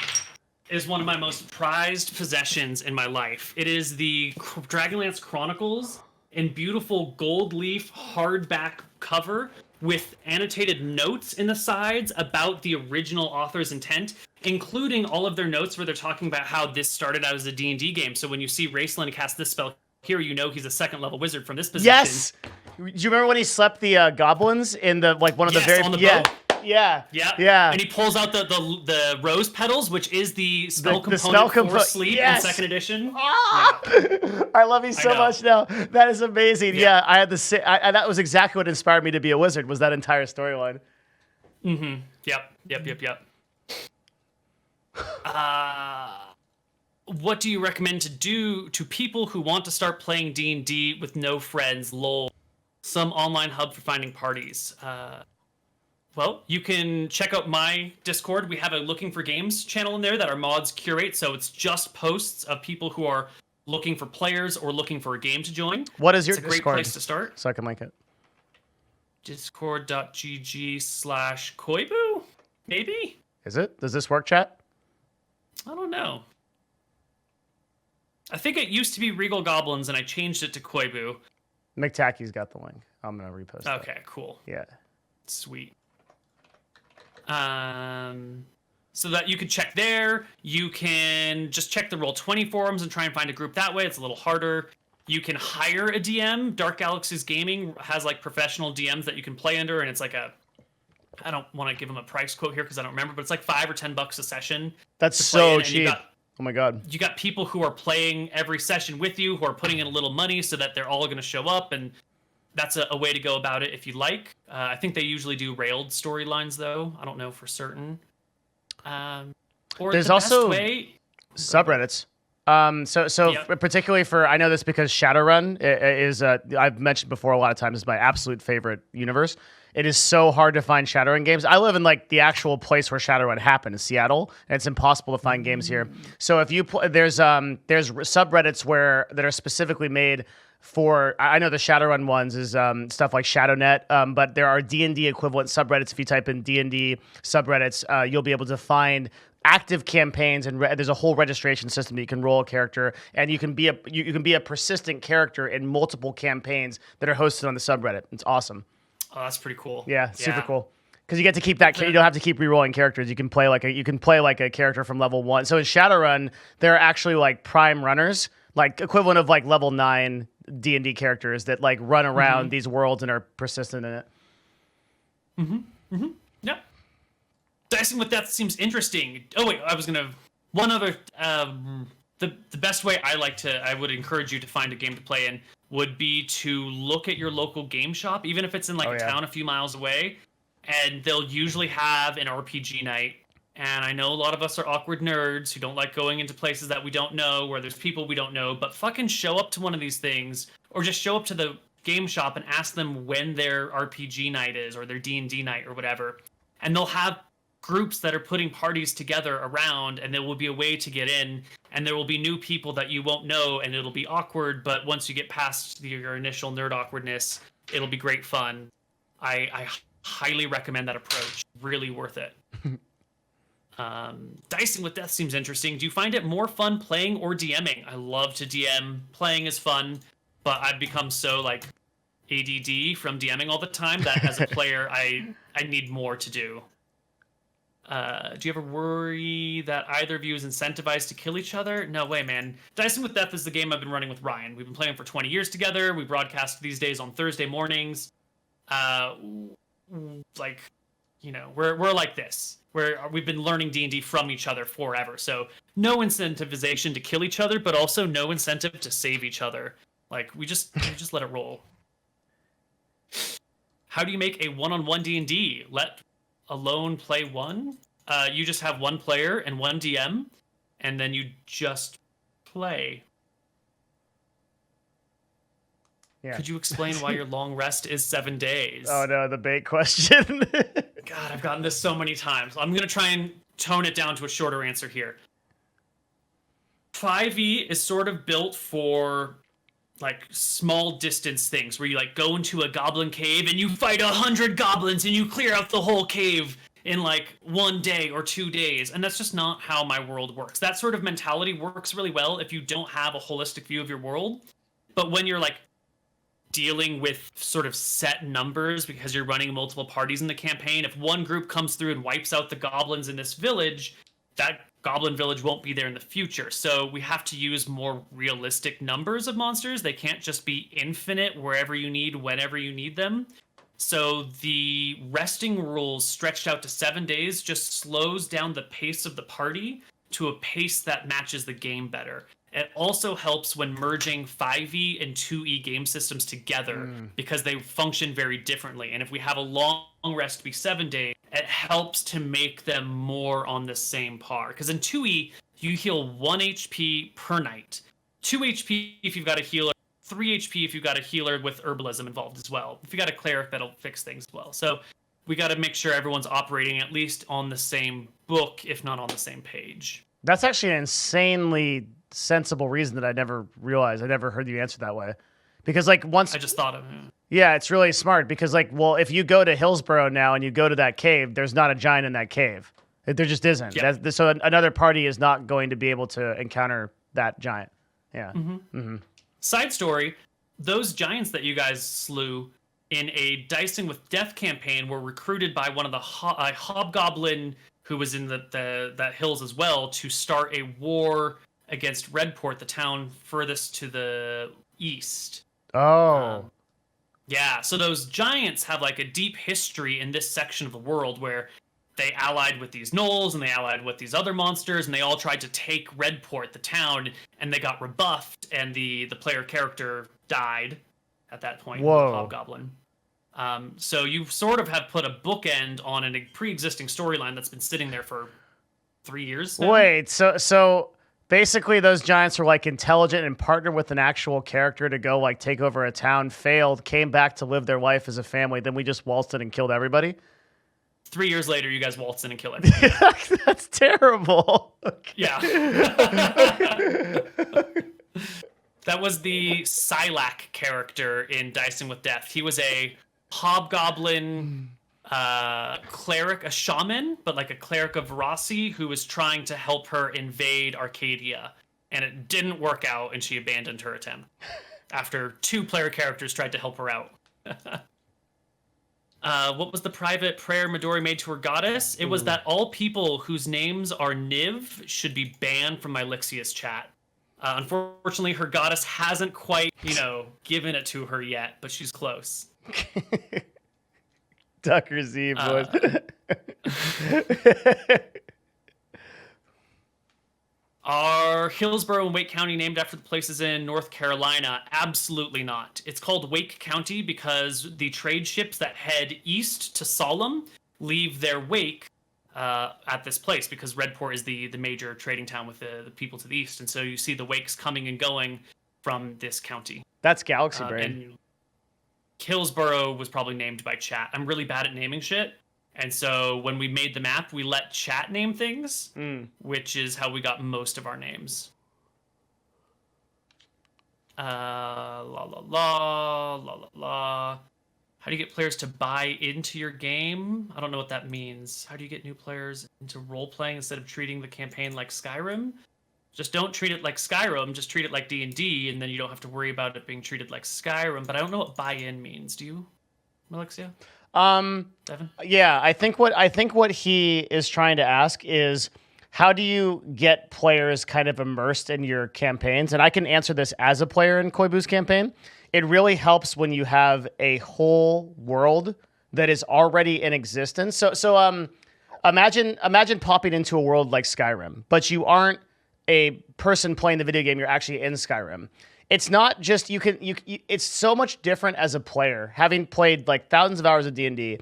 Is one of my most prized possessions in my life. It is the Dragonlance Chronicles in beautiful gold leaf hardback cover with annotated notes in the sides about the original author's intent, including all of their notes where they're talking about how this started out as a D&D game. So when you see Raceland cast this spell here, you know he's a second level wizard from this position. Yes. Do you remember when he slept the goblins in the one of the very on the boat? Yeah. And he pulls out the rose petals, which is the spell component for sleep in second edition. Ah! Yeah. I love you so much now. That is amazing. Yeah, I had that was exactly what inspired me to be a wizard, was that entire storyline. Mm-hmm. Yep. What do you recommend to do to people who want to start playing D&D with no friends? Lol. Some online hub for finding parties. Well, you can check out my Discord. We have a Looking for Games channel in there that our mods curate, so it's just posts of people who are looking for players or looking for a game to join. What is your It's a great Discord? place to start. So I can link it. Discord.gg/Koibu? Maybe? Is it? Does this work, chat? I don't know. I think it used to be Regal Goblins, and I changed it to Koibu. McTacky's got the link. I'm going to repost it. Okay, cool. Yeah. Sweet. So that you can check there. You can just check the Roll20 forums and try and find a group that way. It's a little harder. You can hire a DM. Dark Galaxies Gaming has like professional DMs that you can play under, and it's like I don't want to give them a price quote here because I don't remember, but it's like $5 or $10 a session. That's so cheap. Oh my god. You got people who are playing every session with you, who are putting in a little money so that they're all going to show up, and that's a way to go about it if you like. I think they usually do railed storylines, though. I don't know for certain. Or there's the also best way, subreddits. Yep. Particularly for, I know this because Shadowrun is, I've mentioned before a lot of times, is my absolute favorite universe. It is so hard to find Shadowrun games. I live in like the actual place where Shadowrun happened in Seattle, and it's impossible to find games here. So if you there's subreddits that are specifically made for, I know the Shadowrun ones is stuff like ShadowNet, but there are D&D equivalent subreddits. If you type in D&D subreddits, you'll be able to find active campaigns, and there's a whole registration system that you can roll a character, and you can be a persistent character in multiple campaigns that are hosted on the subreddit. It's awesome. Oh, that's pretty cool. Yeah, super cool. Because you get to keep that. You don't have to keep rerolling characters. You can play like a character from level 1. So in Shadowrun, there are actually like prime runners, like equivalent of like level 9 D&D characters that like run around these worlds and are persistent in it. Yep. Dicing with Death seems interesting. Oh wait, one other. The best way I would encourage you to find a game to play in would be to look at your local game shop, even if it's in like a town a few miles away, and they'll usually have an RPG night. And I know a lot of us are awkward nerds who don't like going into places that we don't know, where there's people we don't know, but fucking show up to one of these things, or just show up to the game shop and ask them when their RPG night is, or their D&D night, or whatever. And they'll have groups that are putting parties together around, and there will be a way to get in, and there will be new people that you won't know, and it'll be awkward, but once you get past your initial nerd awkwardness, it'll be great fun. I highly recommend that approach. Really worth it. Dicing with Death seems interesting. Do you find it more fun playing or DMing? I love to DM. Playing is fun, but I've become so like ADD from DMing all the time that as a player, I need more to do. Do you ever worry that either of you is incentivized to kill each other? No way, man. Dicing with Death is the game I've been running with Ryan. We've been playing for 20 years together. We broadcast these days on Thursday mornings. Like, you know, we're like this. We've been learning D&D from each other forever. So no incentivization to kill each other, but also no incentive to save each other. Like, we just let it roll. How do you make a one-on-one D&D? Let alone play one? You just have one player and one DM, and then you just play. Yeah. Could you explain why your long rest is 7 days? Oh no, the bait question. God, I've gotten this so many times. I'm going to try and tone it down to a shorter answer here. 5e is sort of built for like small distance things where you like go into a goblin cave and you fight 100 goblins and you clear out the whole cave in like 1 day or 2 days. And that's just not how my world works. That sort of mentality works really well if you don't have a holistic view of your world. But when you're like dealing with sort of set numbers because you're running multiple parties in the campaign, if one group comes through and wipes out the goblins in this village, that goblin village won't be there in the future. So we have to use more realistic numbers of monsters. They can't just be infinite wherever you need, whenever you need them. So the resting rules stretched out to 7 days just slows down the pace of the party to a pace that matches the game better. It also helps when merging 5e and 2e game systems together because they function very differently. And if we have a long rest be 7 days, it helps to make them more on the same par. Because in 2e, you heal 1 HP per night. 2 HP if you've got a healer, 3 HP if you've got a healer with herbalism involved as well. If you got a cleric, that'll fix things as well. So we got to make sure everyone's operating at least on the same book, if not on the same page. That's actually an insanely sensible reason that I never realized. I never heard you answer that way. Because like once I just thought of it. Yeah, it's really smart because like, well, if you go to Hillsborough now and you go to that cave, there's not a giant in that cave. There just isn't. Yeah. So another party is not going to be able to encounter that giant. Yeah. Side story, those giants that you guys slew in a Dicing with Death campaign were recruited by one of the hobgoblin who was in that hills as well to start a war against Redport, the town furthest to the east. Oh. Yeah, so those giants have like a deep history in this section of the world where they allied with these gnolls and they allied with these other monsters and they all tried to take Redport, the town, and they got rebuffed and the player character died at that point. Whoa. The hobgoblin. So you sort of have put a bookend on a pre-existing storyline that's been sitting there for 3 years now. Wait, so basically those giants were like intelligent and partnered with an actual character to go like take over a town, failed, came back to live their life as a family, then we just waltzed in and killed everybody? 3 years later, you guys waltz in and kill everybody. That's terrible. Yeah. That was the Silac character in Dicing with Death. He was a hobgoblin cleric, a shaman, but like a cleric of Rossi who was trying to help her invade Arcadia. And it didn't work out, and she abandoned her attempt after 2 player characters tried to help her out. What was the private prayer Midori made to her goddess? It was that all people whose names are Niv should be banned from my Lixia's chat. Unfortunately, her goddess hasn't quite, given it to her yet, but she's close. Ducker's Eve, boys. Are Hillsborough and Wake County named after the places in North Carolina? Absolutely not. It's called Wake County because the trade ships that head east to Solemn leave their wake at this place because Redport is the major trading town with the people to the east. And so you see the wakes coming and going from this county. That's Galaxy Brain. And Hillsborough was probably named by chat. I'm really bad at naming shit. And so when we made the map, we let chat name things, which is how we got most of our names. La la la, la la la. How do you get players to buy into your game? I don't know what that means. How do you get new players into role-playing instead of treating the campaign like Skyrim? Just don't treat it like Skyrim, just treat it like D&D, and then you don't have to worry about it being treated like Skyrim. But I don't know what buy-in means. Do you, Alexia? Devin? Yeah, I think what he is trying to ask is how do you get players kind of immersed in your campaigns? And I can answer this as a player in Koibu's campaign. It really helps when you have a whole world that is already in existence. So imagine popping into a world like Skyrim, but you aren't a person playing the video game. You're actually in Skyrim. It's not just it's so much different as a player, having played like thousands of hours of D&D,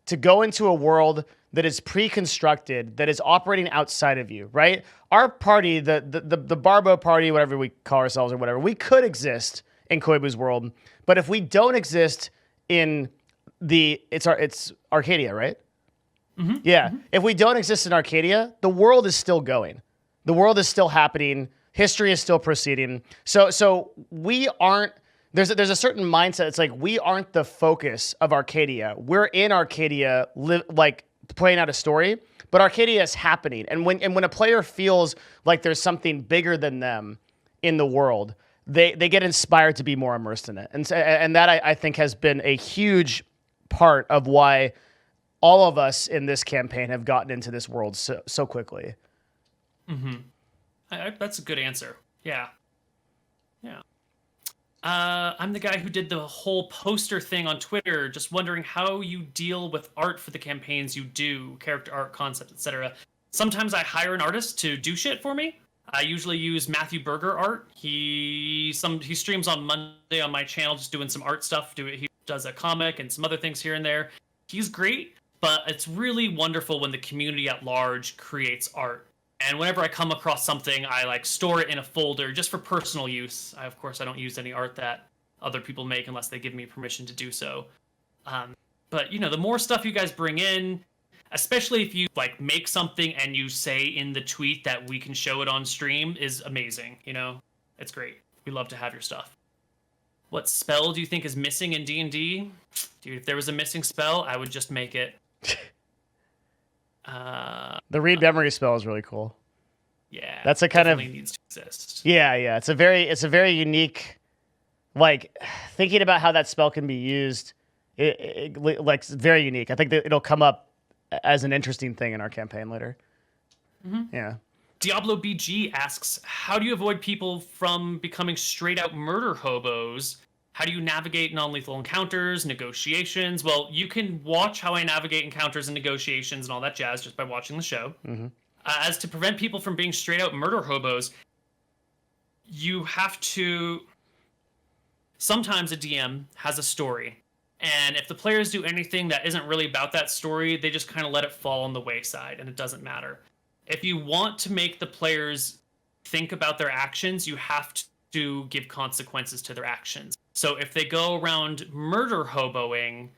to go into a world that is pre-constructed, that is operating outside of you, right? Our party, the Barbo party, whatever we call ourselves or whatever, we could exist in Koibu's world, but if we don't exist in it's Arcadia, right? Mm-hmm. Yeah. Mm-hmm. If we don't exist in Arcadia, the world is still going. The world is still happening. History is still proceeding. So we aren't. There's a certain mindset. It's like we aren't the focus of Arcadia. We're in Arcadia, like playing out a story, but Arcadia is happening. And when a player feels like there's something bigger than them in the world, they get inspired to be more immersed in it. And that I think has been a huge part of why all of us in this campaign have gotten into this world so quickly. Mm-hmm. That's a good answer. Yeah. I'm the guy who did the whole poster thing on Twitter, just wondering how you deal with art for the campaigns you do, character art, concept, etc. Sometimes I hire an artist to do shit for me. I usually use Matthew Berger art. He streams on Monday on my channel, just doing some art stuff. He does a comic and some other things here and there. He's great, but it's really wonderful when the community at large creates art. And whenever I come across something, I store it in a folder just for personal use. Of course, I don't use any art that other people make unless they give me permission to do so. But the more stuff you guys bring in, especially if you like make something and you say in the tweet that we can show it on stream, is amazing. It's great. We love to have your stuff. What spell do you think is missing in D&D? Dude, if there was a missing spell, I would just make it. The read memory spell is really cool. Yeah, that's a kind of needs to exist. Yeah. It's a very unique. Like thinking about how that spell can be used, like very unique. I think that it'll come up as an interesting thing in our campaign later. Mm-hmm. Yeah. Diablo BG asks, how do you avoid people from becoming straight out murder hobos? How do you navigate non-lethal encounters, negotiations? Well, you can watch how I navigate encounters and negotiations and all that jazz just by watching the show. Mm-hmm. As to prevent people from being straight out murder hobos, you have to... Sometimes a DM has a story, and if the players do anything that isn't really about that story, they just kind of let it fall on the wayside, and it doesn't matter. If you want to make the players think about their actions, you have to give consequences to their actions. So if they go around murder hoboing,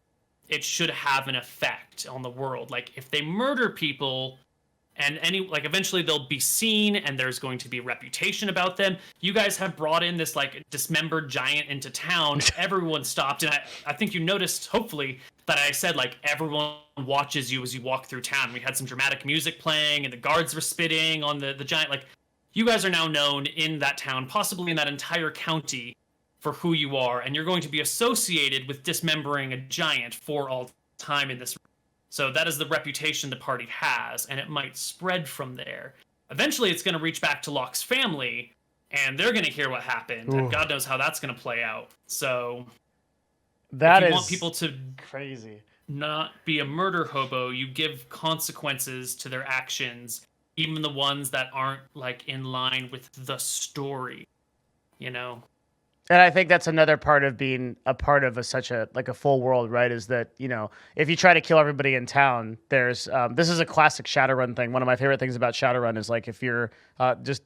it should have an effect on the world. Like if they murder people and eventually they'll be seen and there's going to be a reputation about them. You guys have brought in this like dismembered giant into town. Everyone stopped. And I think you noticed, hopefully, that I said like everyone watches you as you walk through town. We had some dramatic music playing and the guards were spitting on the giant. Like you guys are now known in that town, possibly in that entire county, for who you are. And you're going to be associated with dismembering a giant for all time in this. So that is the reputation the party has, and it might spread from there. Eventually, it's going to reach back to Locke's family, and they're going to hear what happened, and God knows how that's going to play out. So that if you is want people to crazy. Not be a murder hobo, you give consequences to their actions, even the ones that aren't like in line with the story, And I think that's another part of being a part of such a full world, right? Is that, if you try to kill everybody in town, there's this is a classic Shadowrun thing. One of my favorite things about Shadowrun is like if you're just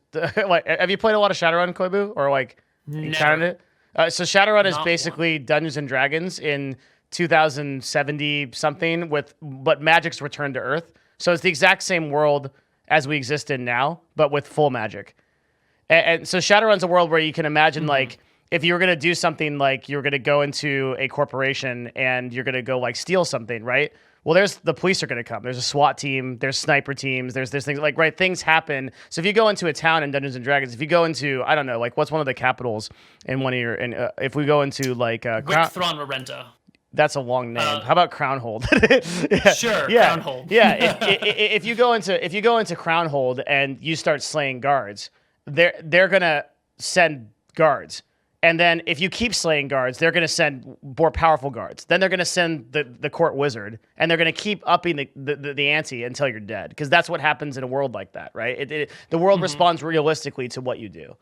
like, have you played a lot of Shadowrun, Koibu, or like encountered it? So Shadowrun is basically Dungeons and Dragons in 2070 something but magic's returned to Earth. So it's the exact same world as we exist in now, but with full magic. And so Shadowrun's a world where you can imagine like, if you were going to do something like you're going to go into a corporation and you're going to go like steal something, right? Well, the police are going to come. There's a SWAT team. There's sniper teams. There's things like, right, things happen. So if you go into a town in Dungeons and Dragons, if you go into, I don't know, like what's one of the capitals in one of your, if we go into like Thron Rarenta. That's a long name. How about Crownhold? Sure, yeah, Crownhold. Yeah, if you go into Crownhold and you start slaying guards, they're going to send guards. And then if you keep slaying guards, they're going to send more powerful guards. Then they're going to send the court wizard, and they're going to keep upping the ante until you're dead. Because that's what happens in a world like that, right? The world responds realistically to what you do.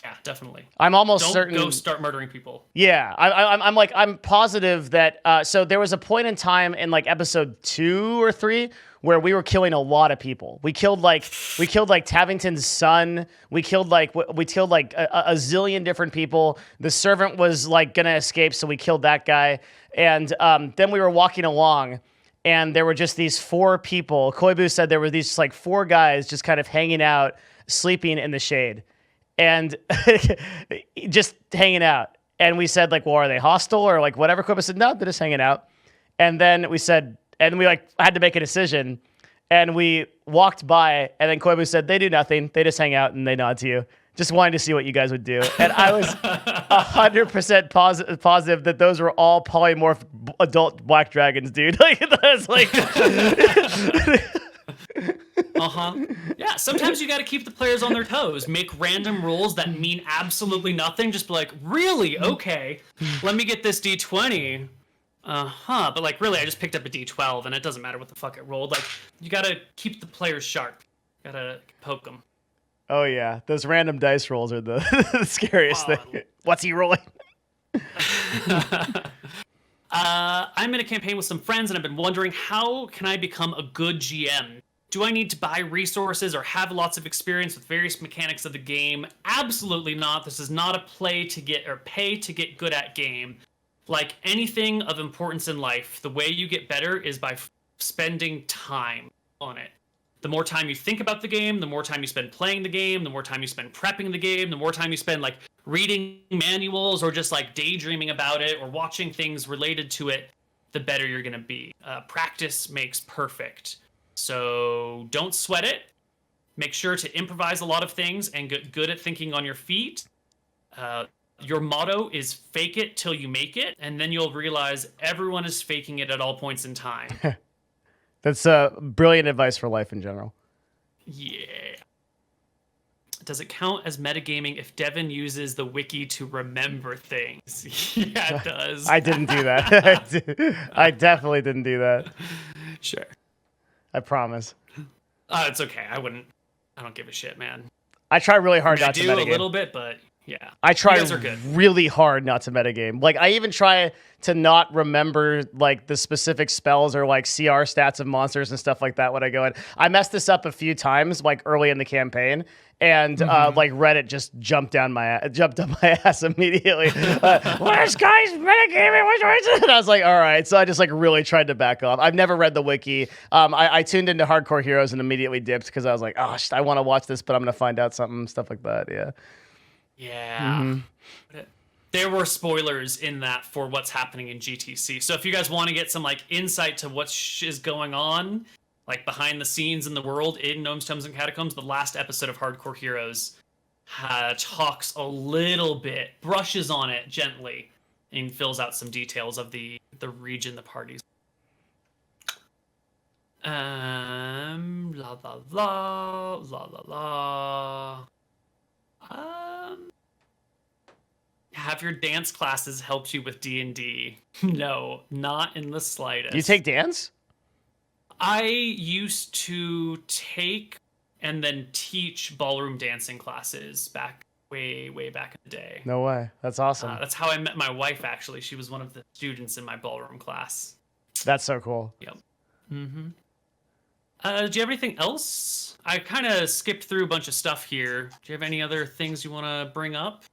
Yeah, definitely. I'm almost certain. Don't go start murdering people. Yeah, I'm positive that. So there was a point in time in like episode 2 or 3 where we were killing a lot of people. We killed like Tavington's son. We killed like a zillion different people. The servant was like gonna escape, so we killed that guy. And then we were walking along, and there were just these 4 people. Koibu said there were these like 4 guys just kind of hanging out, sleeping in the shade. And just hanging out. And we said, like, well, are they hostile or like whatever? Koibu said, no, they're just hanging out. And then we said, and we like had to make a decision. And we walked by, and then Koibu said, they do nothing. They just hang out and they nod to you. Just wanted to see what you guys would do. And I was 100% positive that those were all polymorph adult black dragons, dude. Like, that's like... Yeah, sometimes you got to keep the players on their toes. Make random rolls that mean absolutely nothing. Just be like, really? Okay, let me get this D20. But like, really, I just picked up a D12, and it doesn't matter what the fuck it rolled. Like, you got to keep the players sharp. You got to poke them. Oh, yeah. Those random dice rolls are the scariest thing. What's he rolling? I'm in a campaign with some friends, and I've been wondering, how can I become a good GM? Do I need to buy resources or have lots of experience with various mechanics of the game? Absolutely not. This is not a pay to get good at game. like anything of importance in life, the way you get better is by spending time on it. The more time you think about the game, the more time you spend playing the game, the more time you spend prepping the game, the more time you spend like reading manuals or just like daydreaming about it or watching things related to it, the better you're going to be. Practice makes perfect. So don't sweat it. Make sure to improvise a lot of things and get good at thinking on your feet. Your motto is fake it till you make it, and then you'll realize everyone is faking it at all points in time. That's brilliant advice for life in general. Yeah. Does it count as metagaming if Devin uses the wiki to remember things? Yeah, it does. I didn't do that. I definitely didn't do that. Sure. I promise. It's okay. I don't give a shit, man. I try really hard not to I metagame. do a little bit, but yeah. I try you guys are good. really hard not to metagame. Like, I even try to not remember, like, the specific spells or, like, CR stats of monsters and stuff like that when I go in. I messed this up a few times, like, early in the campaign, and, like, Reddit just jumped on my ass immediately. Where's guys metagaming? And I was like, all right. So I just, like, really tried to back off. I've never read the wiki. I tuned into Hardcore Heroes and immediately dipped because I was like, oh, I want to watch this, but I'm going to find out something, stuff like that, yeah. Yeah. There were spoilers in that for what's happening in GT&C. So if you guys want to get some like insight to what is going on, like behind the scenes in the world in Gnomes Tombs and Catacombs, the last episode of Hardcore Heroes talks a little bit, brushes on it gently, and fills out some details of the region, the parties. La la la la la la. Have your dance classes helped you with D&D? No, not in the slightest. You take dance? I used to take and then teach ballroom dancing classes way back in the day. No way. That's awesome. That's how I met my wife, actually. She was one of the students in my ballroom class. That's so cool. Yep. Mm-hmm. Do you have anything else? I kind of skipped through a bunch of stuff here. Do you have any other things you want to bring up?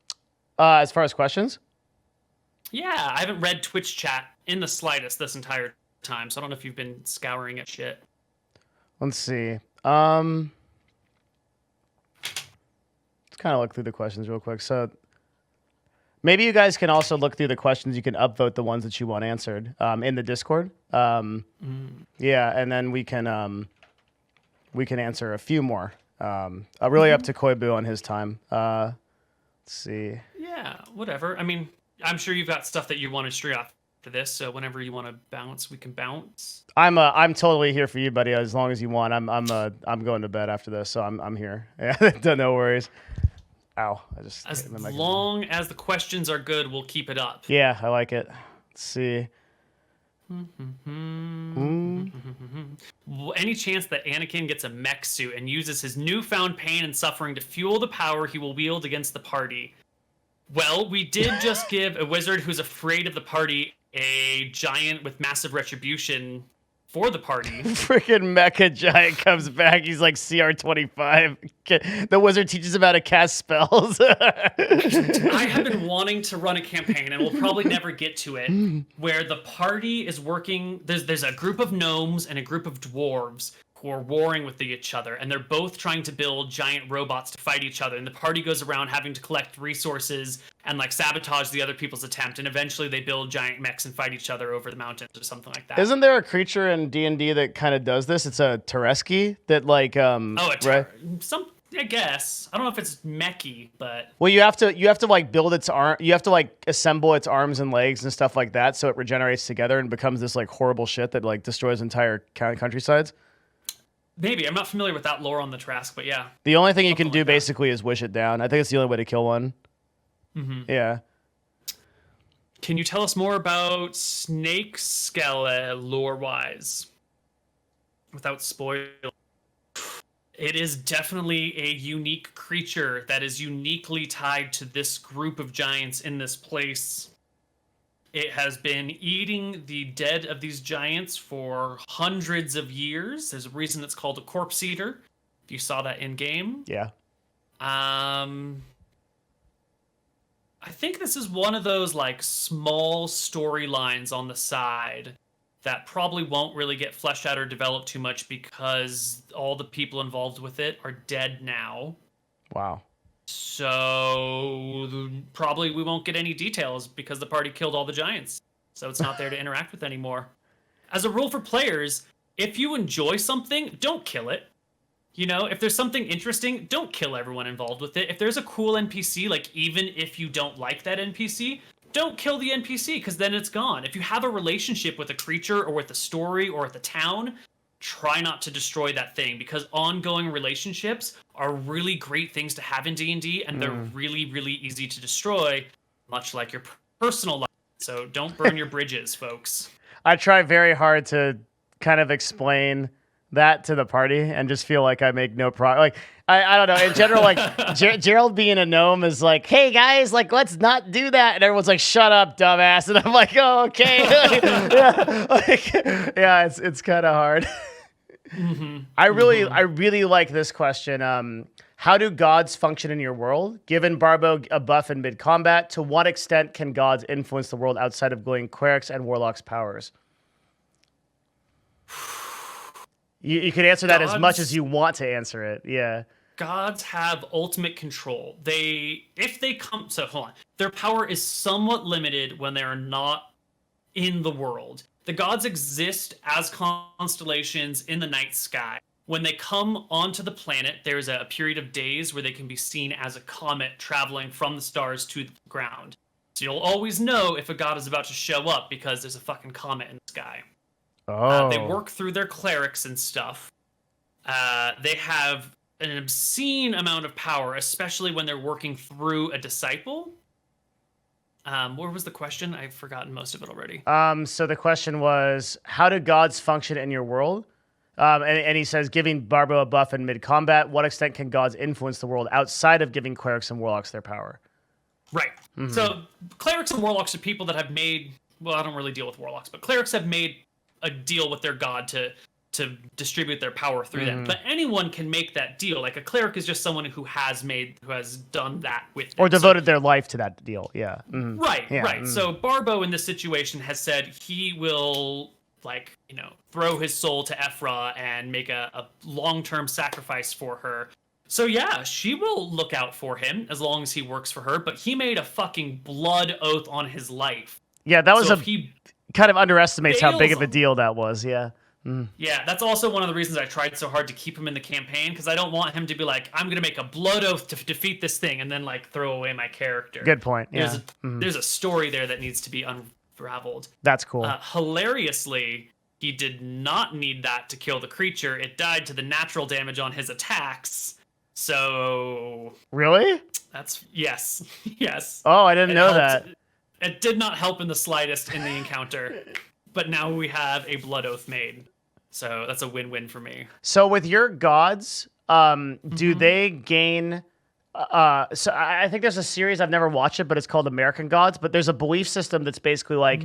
As far as questions? Yeah, I haven't read Twitch chat in the slightest this entire time, so I don't know if you've been scouring at shit. Let's see. Let's kind of look through the questions real quick. So maybe you guys can also look through the questions. You can upvote the ones that you want answered in the Discord. Yeah, and then we can answer a few more. Really up to Koibu on his time. Let's see. Yeah, whatever. I mean, I'm sure you've got stuff that you want to straight off to this, so whenever you want to bounce, we can bounce. I'm totally here for you, buddy. As long as you want. I'm going to bed after this, so I'm here. Yeah, no worries. Ow! As long as the questions are good, we'll keep it up. Yeah, I like it. Let's see. Any chance that Anakin gets a mech suit and uses his newfound pain and suffering to fuel the power he will wield against the party? Well, we did just give a wizard who's afraid of the party a giant with massive retribution for the party. Freaking mecha giant comes back. He's like CR25. The wizard teaches him how to cast spells. I have been wanting to run a campaign, and we'll probably never get to it, where the party is working. There's a group of gnomes and a group of dwarves who are warring with each other, and they're both trying to build giant robots to fight each other, and the party goes around having to collect resources and like sabotage the other people's attempt, and eventually they build giant mechs and fight each other over the mountains or something like that. Isn't there a creature in D&D that kind of does this? It's a Tereski that like I guess. I don't know if it's mechy, but well, you have to like build its arm. You have to like assemble its arms and legs and stuff like that, so it regenerates together and becomes this like horrible shit that like destroys entire countrysides. Maybe. I'm not familiar with that lore on the Trask, but yeah. The only thing you can do basically is wish it down. I think it's the only way to kill one. Mm-hmm. Yeah. Can you tell us more about Snake Skele lore-wise? Without spoiling. It is definitely a unique creature that is uniquely tied to this group of giants in this place. It has been eating the dead of these giants for hundreds of years. There's a reason it's called a corpse eater. If you saw that in game. Yeah. I think this is one of those like small storylines on the side that probably won't really get fleshed out or developed too much because all the people involved with it are dead now. Wow. So probably we won't get any details because the party killed all the giants. So it's not there to interact with anymore. As a rule for players, if you enjoy something, don't kill it. You know, if there's something interesting, don't kill everyone involved with it. If there's a cool NPC, like even if you don't like that NPC, don't kill the NPC because then it's gone. If you have a relationship with a creature or with a story or with a town, try not to destroy that thing because ongoing relationships are really great things to have in D&D and they're really, really easy to destroy, much like your personal life. So don't burn your bridges, folks. I try very hard to kind of explain that to the party and just feel like I make no progress. Like, I don't know. In general, like, Gerald being a gnome is like, hey, guys, like, let's not do that. And everyone's like, shut up, dumbass. And I'm like, oh, okay. It's kind of hard. Mm-hmm. I really like this question. How do gods function in your world? Given Barbo a buff in mid-combat, to what extent can gods influence the world outside of glowing clerics and warlocks' powers? You can answer that as much as you want to answer it. Yeah. Gods have ultimate control. If they come, so hold on. Their power is somewhat limited when they are not in the world. The gods exist as constellations in the night sky. When they come onto the planet, there's a period of days where they can be seen as a comet traveling from the stars to the ground. So you'll always know if a god is about to show up because there's a fucking comet in the sky. Oh. They work through their clerics and stuff. They have an obscene amount of power, especially when they're working through a disciple. What was the question? I've forgotten most of it already. So the question was, how do gods function in your world? And he says, giving Barbo a buff in mid-combat, what extent can gods influence the world outside of giving clerics and warlocks their power? Right. Mm-hmm. So clerics and warlocks are people that have made, well, I don't really deal with warlocks, but clerics have made a deal with their god to distribute their power through them. But anyone can make that deal. Like a cleric is just someone who has done that with them. Or devoted their life to that deal. Yeah. Right, yeah. Right. So Barbo in this situation has said he will throw his soul to Ephra and make a long-term sacrifice for her. So yeah, she will look out for him as long as he works for her, but he made a fucking blood oath on his life. Yeah, that was he kind of underestimates how big of a deal that was, yeah. Yeah, that's also one of the reasons I tried so hard to keep him in the campaign, because I don't want him to be like, I'm going to make a blood oath to defeat this thing and then throw away my character. Good point, yeah. There's a story there that needs to be unraveled. That's cool. Hilariously, he did not need that to kill the creature. It died to the natural damage on his attacks. So... Really? Yes. Yes. Oh, I didn't know that. It did not help in the slightest in the encounter. But now we have a blood oath made. So that's a win-win for me. So with your gods, do they gain... so I think there's a series, I've never watched it, but it's called American Gods. But there's a belief system that's basically like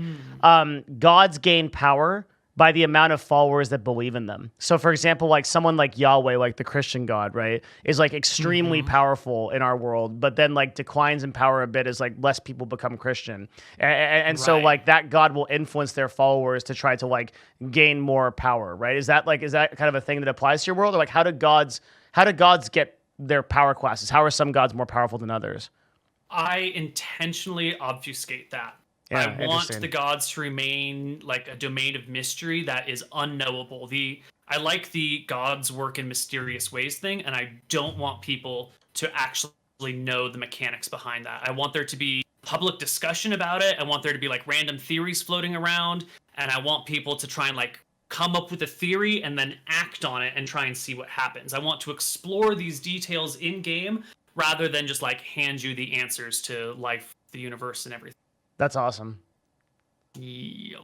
gods gain power by the amount of followers that believe in them. So for example, like someone like Yahweh, like the Christian God, right, is like extremely powerful in our world, but then like declines in power a bit as like less people become Christian. And so like that God will influence their followers to try to like gain more power, right? Is that kind of a thing that applies to your world? Or like how do gods get their power classes? How are some gods more powerful than others? I intentionally obfuscate that. Yeah, I want the gods to remain like a domain of mystery that is unknowable. I like the gods work in mysterious ways thing, and I don't want people to actually know the mechanics behind that. I want there to be public discussion about it. I want there to be like random theories floating around, and I want people to try and like come up with a theory and then act on it and try and see what happens. I want to explore these details in game rather than just like hand you the answers to life, the universe, and everything. That's awesome. Yep.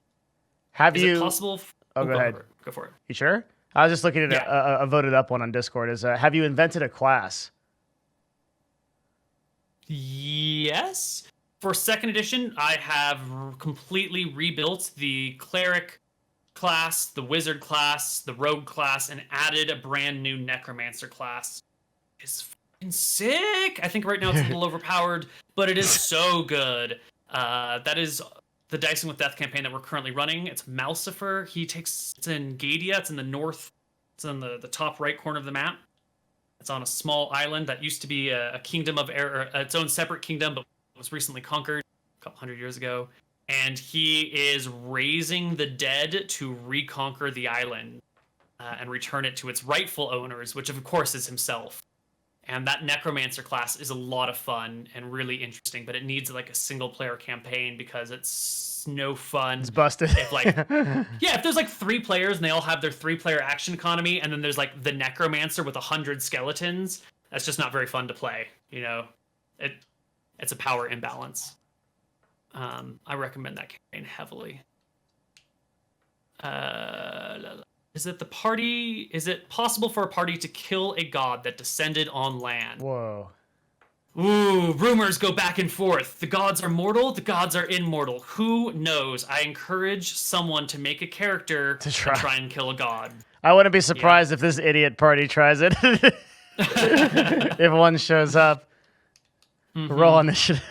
Is it possible? Go ahead. Go for it. You sure? I was just looking at a voted up one on Discord. Have you invented a class? Yes. For second edition, I have completely rebuilt the cleric class, the wizard class, the rogue class, and added a brand new necromancer class. It's sick. I think right now it's a little overpowered, but it is so good. That is the Dicing with Death campaign that we're currently running. It's Malcifer. It's in Gadia. It's in the north. It's in the top right corner of the map. It's on a small island that used to be a kingdom of air, its own separate kingdom, but was recently conquered a couple hundred years ago. And he is raising the dead to reconquer the island and return it to its rightful owners, which of course is himself. And that Necromancer class is a lot of fun and really interesting, but it needs like a single player campaign because it's no fun. It's busted. If there's like 3 players and they all have their 3-player action economy, and then there's like the Necromancer with 100 skeletons, that's just not very fun to play. You know, it's a power imbalance. I recommend that campaign heavily. Is it possible for a party to kill a god that descended on land? Whoa. Ooh, rumors go back and forth. The gods are mortal, the gods are immortal. Who knows? I encourage someone to make a character to try and kill a god. I wouldn't be surprised if this idiot party tries it. If one shows up. Roll initiative.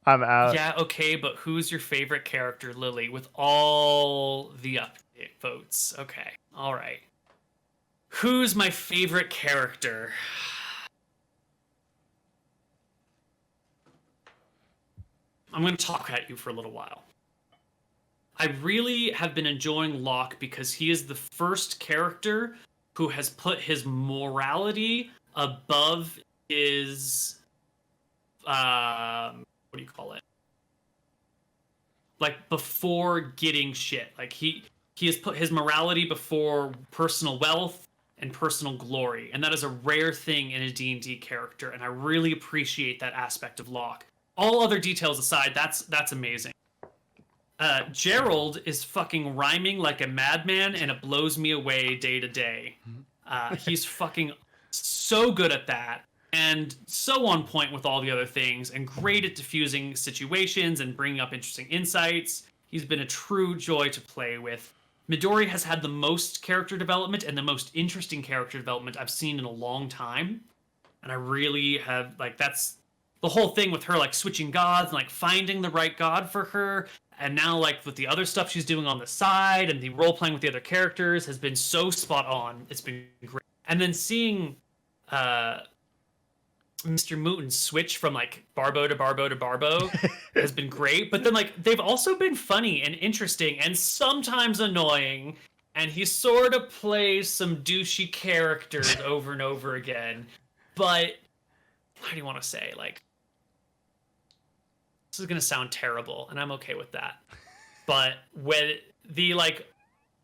I'm out. Yeah, okay, but who's your favorite character, Lily? With all the update votes. Okay, all right. Who's my favorite character? I'm going to talk at you for a little while. I really have been enjoying Locke because he is the first character who has put his morality above his... what do you call it? Like, before getting shit. Like, he has put his morality before personal wealth and personal glory. And that is a rare thing in a D&D character. And I really appreciate that aspect of Locke. All other details aside, that's amazing. Gerald is fucking rhyming like a madman, and it blows me away day to day. He's fucking so good at that. And so on point with all the other things, and great at diffusing situations and bringing up interesting insights. He's been a true joy to play with. Midori has had the most character development and the most interesting character development I've seen in a long time. And I really have, like, that's the whole thing with her, like, switching gods and, like, finding the right god for her. And now, like, with the other stuff she's doing on the side and the role-playing with the other characters has been so spot on. It's been great. And then seeing Mr. Mooten switch from, like, Barbo to Barbo to Barbo has been great. But then, like, they've also been funny and interesting and sometimes annoying. And he sort of plays some douchey characters over and over again. But, how do you want to say, like, this is going to sound terrible, and I'm okay with that. But when the, like,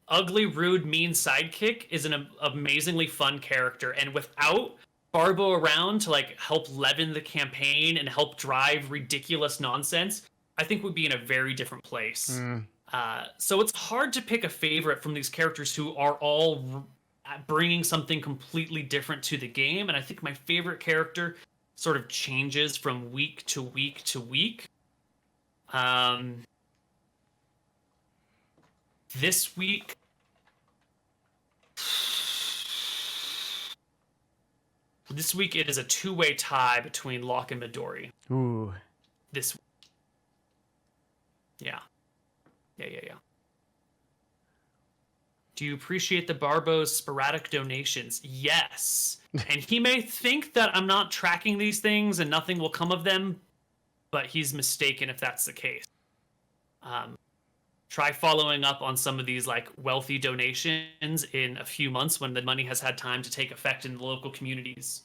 ugly, rude, mean sidekick is an amazingly fun character, and without Barbo around to, like, help leaven the campaign and help drive ridiculous nonsense, I think we'd be in a very different place. So it's hard to pick a favorite from these characters who are all bringing something completely different to the game, and I think my favorite character sort of changes from week to week to week. This week, it is a two-way tie between Locke and Midori. Ooh. This. Yeah. Do you appreciate the Barbo's sporadic donations? Yes. And he may think that I'm not tracking these things and nothing will come of them, but he's mistaken if that's the case. Try following up on some of these, like, wealthy donations in a few months when the money has had time to take effect in the local communities.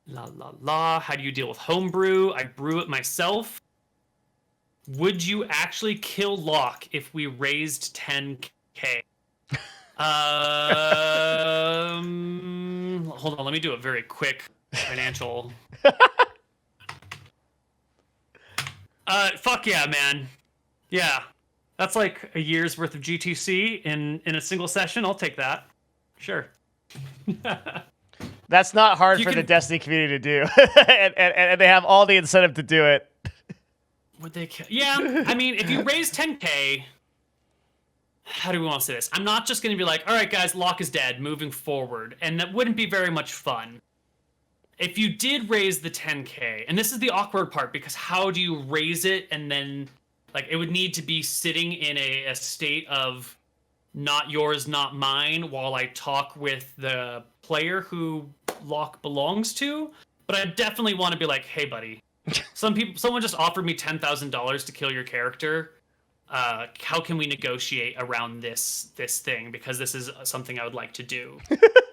La la la. How do you deal with homebrew? I brew it myself. Would you actually kill Locke if we raised 10K? Hold on, let me do a very quick financial. Fuck yeah, man. Yeah. That's like a year's worth of GTC in a single session. I'll take that. Sure. That's not hard for the Destiny community to do. and they have all the incentive to do it. Would they kill? Yeah, I mean, if you raise 10K, how do we want to say this? I'm not just going to be like, all right, guys, Locke is dead, moving forward. And that wouldn't be very much fun. If you did raise the 10K, and this is the awkward part, because how do you raise it and then, like, it would need to be sitting in a state of not yours, not mine, while I talk with the player who Locke belongs to. But I definitely want to be like, hey, buddy, someone just offered me $10,000 to kill your character. How can we negotiate around this thing? Because this is something I would like to do.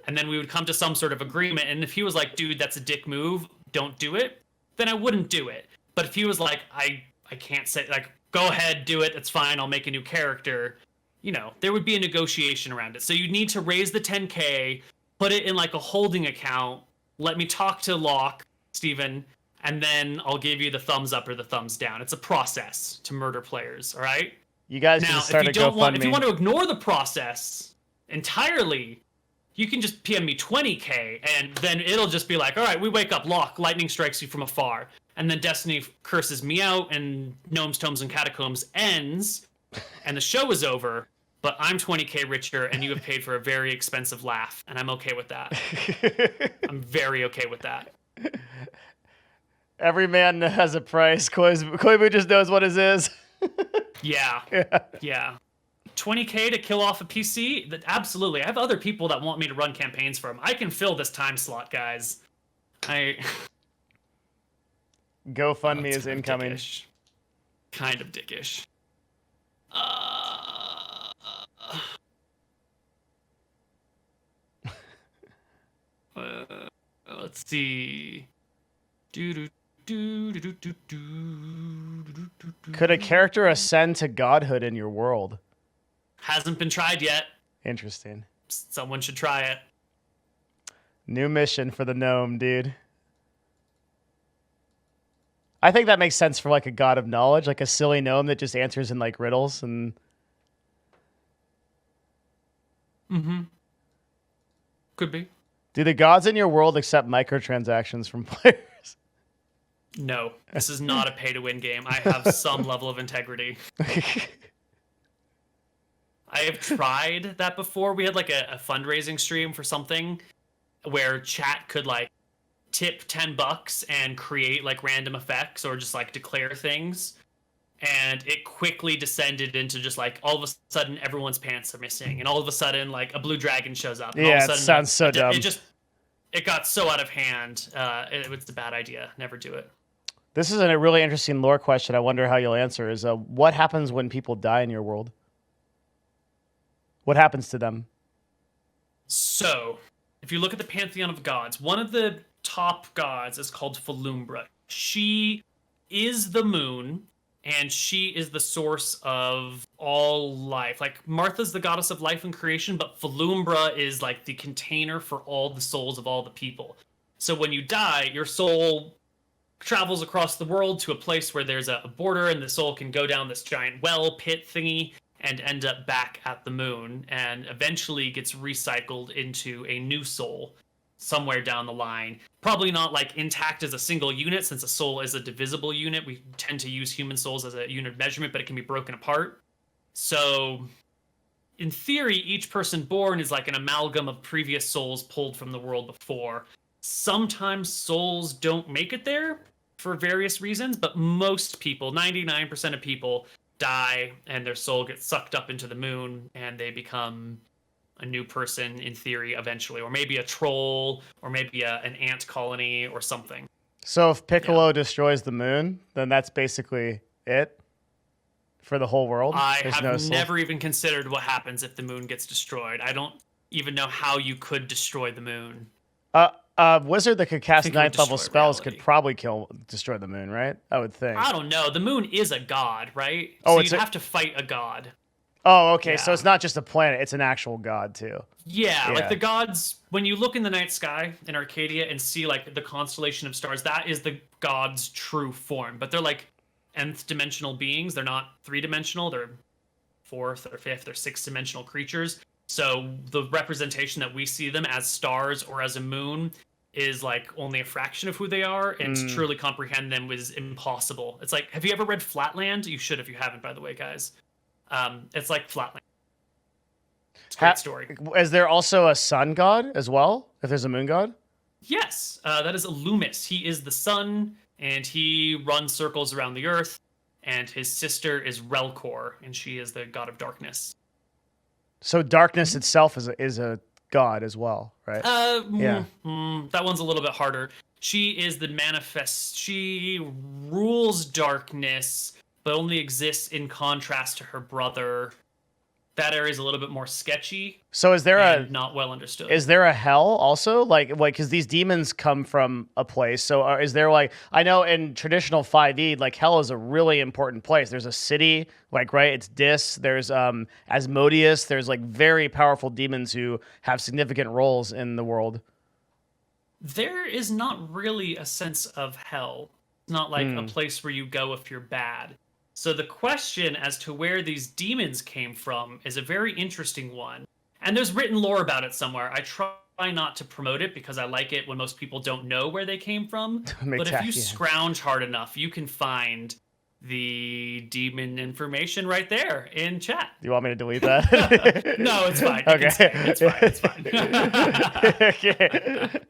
And then we would come to some sort of agreement. And if he was like, dude, that's a dick move, don't do it, then I wouldn't do it. But if he was like, I can't say, like, go ahead, do it, it's fine, I'll make a new character, you know, there would be a negotiation around it. So you need to raise the 10K, put it in like a holding account, let me talk to Locke, Steven, and then I'll give you the thumbs up or the thumbs down. It's a process to murder players, all right? You guys now, can start if you want to ignore the process entirely, you can just PM me 20K, and then it'll just be like, all right, we wake up, Locke, lightning strikes you from afar. And then Destiny curses me out, and Gnomes, Tombs, and Catacombs ends, and the show is over, but I'm 20K richer, and you have paid for a very expensive laugh, and I'm okay with that. I'm very okay with that. Every man has a price. Koibu just knows what his is. Yeah. 20K to kill off a PC? Absolutely. I have other people that want me to run campaigns for them. I can fill this time slot, guys. GoFundMe is incoming. Kind of dickish. Let's see. Could a character ascend to godhood in your world? Hasn't been tried yet. Interesting. Someone should try it. New mission for the gnome, dude. I think that makes sense for like a god of knowledge, like a silly gnome that just answers in like riddles and. Could be. Do the gods in your world accept microtransactions from players? No, this is not a pay-to-win game. I have some level of integrity. I have tried that before. We had like a fundraising stream for something where chat could like tip $10 and create like random effects or just like declare things. And it quickly descended into just like all of a sudden everyone's pants are missing, and all of a sudden like a blue dragon shows up. And yeah, all of a it sudden, sounds so dumb. It got so out of hand. It was a bad idea. Never do it. This is a really interesting lore question. I wonder how you'll answer. Is what happens when people die in your world? What happens to them? So, if you look at the pantheon of gods, one of the top gods is called Falumbra. She is the moon, and she is the source of all life. Like, Martha's the goddess of life and creation, but Falumbra is like the container for all the souls of all the people. So when you die, your soul travels across the world to a place where there's a border, and the soul can go down this giant well pit thingy and end up back at the moon, and eventually gets recycled into a new soul somewhere down the line. Probably not like intact as a single unit, since a soul is a divisible unit. We tend to use human souls as a unit of measurement, but it can be broken apart. So in theory, each person born is like an amalgam of previous souls pulled from the world before. Sometimes souls don't make it there for various reasons, but most people, 99% of people, die and their soul gets sucked up into the moon and they become a new person in theory eventually, or maybe a troll, or maybe an ant colony or something. So if Piccolo destroys the moon, then that's basically it for the whole world? I have never even considered what happens if the moon gets destroyed. I don't even know how you could destroy the moon. Wizard that could cast 9th level spells could probably destroy the moon, right? I would think. I don't know. The moon is a god, right? Oh, so you'd have to fight a god. Oh, okay. Yeah. So it's not just a planet; it's an actual god too. Yeah, like the gods. When you look in the night sky in Arcadia and see like the constellation of stars, that is the god's true form. But they're like nth dimensional beings. They're not 3-dimensional. They're 4th or 5th or 6th-dimensional creatures. So the representation that we see them as stars or as a moon is like only a fraction of who they are, and to truly comprehend them is impossible. It's like, have you ever read Flatland? You should if you haven't, by the way, guys. It's like Flatland. It's a great story. Is there also a sun god as well? If there's a moon god? Yes, that is Loomis. He is the sun, and he runs circles around the earth. And his sister is Relkor, and she is the god of darkness. So darkness itself is a god as well, right? That one's a little bit harder. She is the manifest. She rules darkness, but only exists in contrast to her brother. That area is a little bit more sketchy. So is there not well understood? Is there a hell also? Like because these demons come from a place. So is there I know in traditional 5e, like hell is a really important place. There's a city, right? It's Dis. There's Asmodeus. There's very powerful demons who have significant roles in the world. There is not really a sense of hell. It's not like a place where you go if you're bad. So the question as to where these demons came from is a very interesting one. And there's written lore about it somewhere. I try not to promote it because I like it when most people don't know where they came from. But if you scrounge hard enough, you can find the demon information right there in chat. You want me to delete that? No, it's fine. Okay. It's fine. Okay.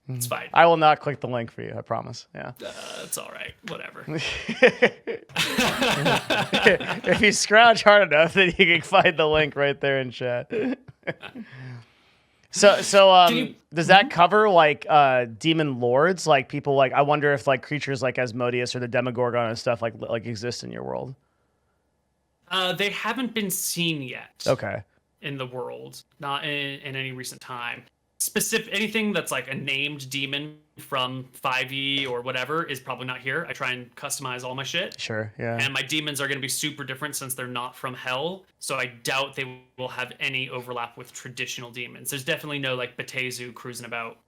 It's fine. I will not click the link for you, I promise. Yeah. It's all right. Whatever. If you scrounge hard enough, then you can find the link right there in chat. So does that cover demon lords? Like people I wonder if creatures like Asmodeus or the Demogorgon and stuff like exist in your world? They haven't been seen yet. Okay. In the world, not in any recent time. Anything that's a named demon from 5e or whatever is probably not here. I try and customize all my shit. Sure, yeah. And my demons are going to be super different since they're not from hell, so I doubt they will have any overlap with traditional demons. There's definitely no Betezu cruising about.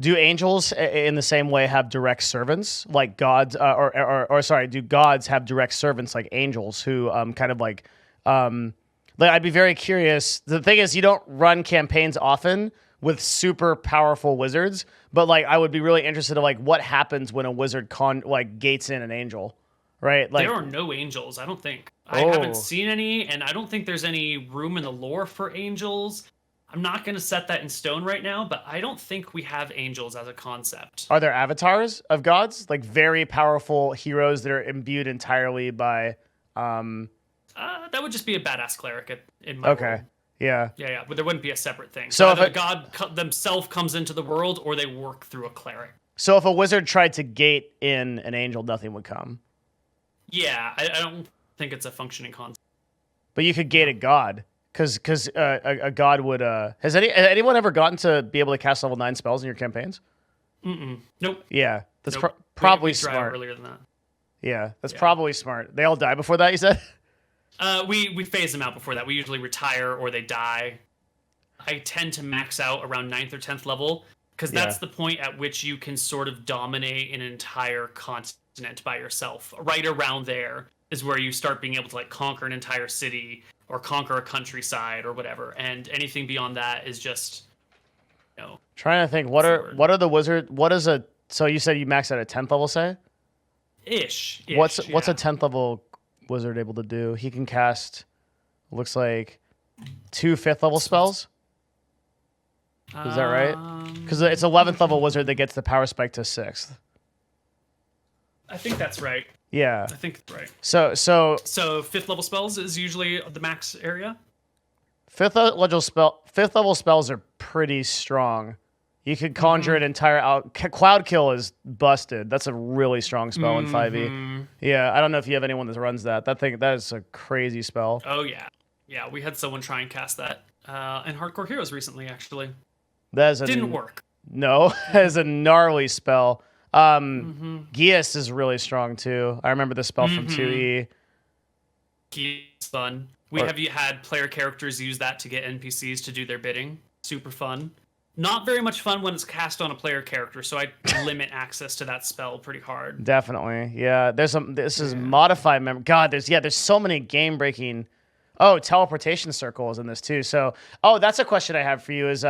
Do angels in the same way have direct servants like gods, do gods have direct servants like angels who I'd be very curious. The thing is, you don't run campaigns often with super powerful wizards, but I would be really interested in what happens when a wizard gates in an angel, right? There are no angels, I don't think. I haven't seen any, and I don't think there's any room in the lore for angels. I'm not going to set that in stone right now, but I don't think we have angels as a concept. Are there avatars of gods, very powerful heroes that are imbued entirely by? That would just be a badass cleric in my world. Yeah. Yeah, but there wouldn't be a separate thing. So either a god themselves comes into the world, or they work through a cleric. So if a wizard tried to gate in an angel, nothing would come. Yeah, I don't think it's a functioning concept. But you could gate a god, because a god would. Has anyone ever gotten to be able to cast level 9 spells in your campaigns? Nope. Yeah, that's probably smart. Earlier than that. Yeah, that's probably smart. They all die before that, you said? We phase them out before that. We usually retire or they die. I tend to max out around 9th or 10th level because that's the point at which you can sort of dominate an entire continent by yourself. Right around there is where you start being able to conquer an entire city or conquer a countryside or whatever. And anything beyond that is just, Trying to think, what are the wizard? So you said you max out at 10th level, say? Ish. What's a 10th level wizard able to do? He can cast, looks like 2 5th level spells. Is that right? Because it's 11th level wizard that gets the power spike to 6th. I think that's right. Yeah. I think that's right. So 5th level spells is usually the max area. 5th level spells are pretty strong. You could conjure an entire Cloud Kill is busted. That's a really strong spell in 5e. Yeah, I don't know if you have anyone that runs that. That is a crazy spell. Oh yeah. Yeah, we had someone try and cast that in Hardcore Heroes recently, actually. Didn't work. No, that is a gnarly spell. Geas is really strong too. I remember the spell from 2e. Geas is fun. Have you had player characters use that to get NPCs to do their bidding? Super fun. Not very much fun when it's cast on a player character, so I limit access to that spell pretty hard. Definitely, yeah. This is modified memory. God, there's so many game breaking. Oh, teleportation circle is in this too. So, that's a question I have for you. Is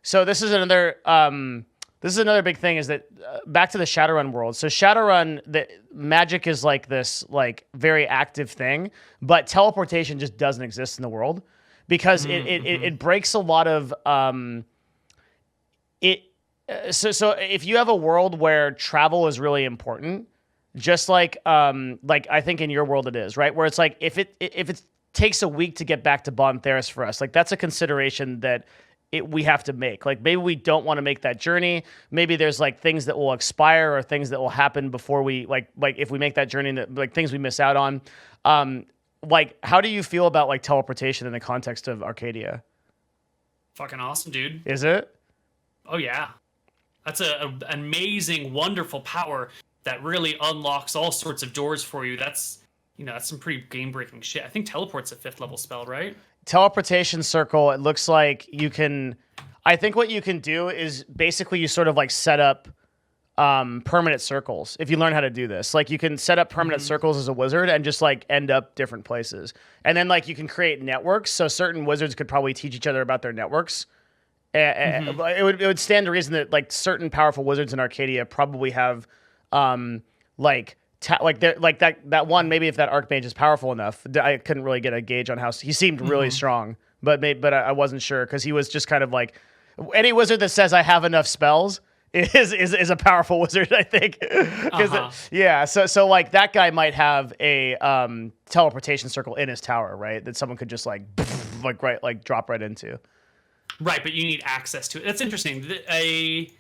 so this is another big thing. Is that back to the Shadowrun world? So Shadowrun, the magic is this very active thing, but teleportation just doesn't exist in the world. because it breaks a lot of it. So if you have a world where travel is really important, just like I think in your world it is, right? Where it's like if it takes a week to get back to Bon Theris for us, like that's a consideration that we have to make. Like maybe we don't want to make that journey. Maybe there's like things that will expire or things that will happen before we like if we make that journey, that like things we miss out on. Like how do you feel about like teleportation in the context of Arcadia? Fucking awesome, dude. Is it? Oh yeah. That's an amazing, wonderful power that really unlocks all sorts of doors for you. That's some pretty game-breaking shit. I think teleport's a 5th level spell, right? Teleportation circle, it looks like you can... I think what you can do is basically you sort of like set up permanent circles if you learn how to do this. Like you can set up permanent circles as a wizard and just like end up different places. And then like you can create networks, so certain wizards could probably teach each other about their networks. It would stand to reason that like certain powerful wizards in Arcadia probably have that one. Maybe if that Archmage is powerful enough, I couldn't really get a gauge on how he seemed really strong, but I wasn't sure because he was just kind of like any wizard that says I have enough spells is a powerful wizard, I think. So like that guy might have a teleportation circle in his tower, right? That someone could just like drop right into. Right, but you need access to it. That's interesting. 2E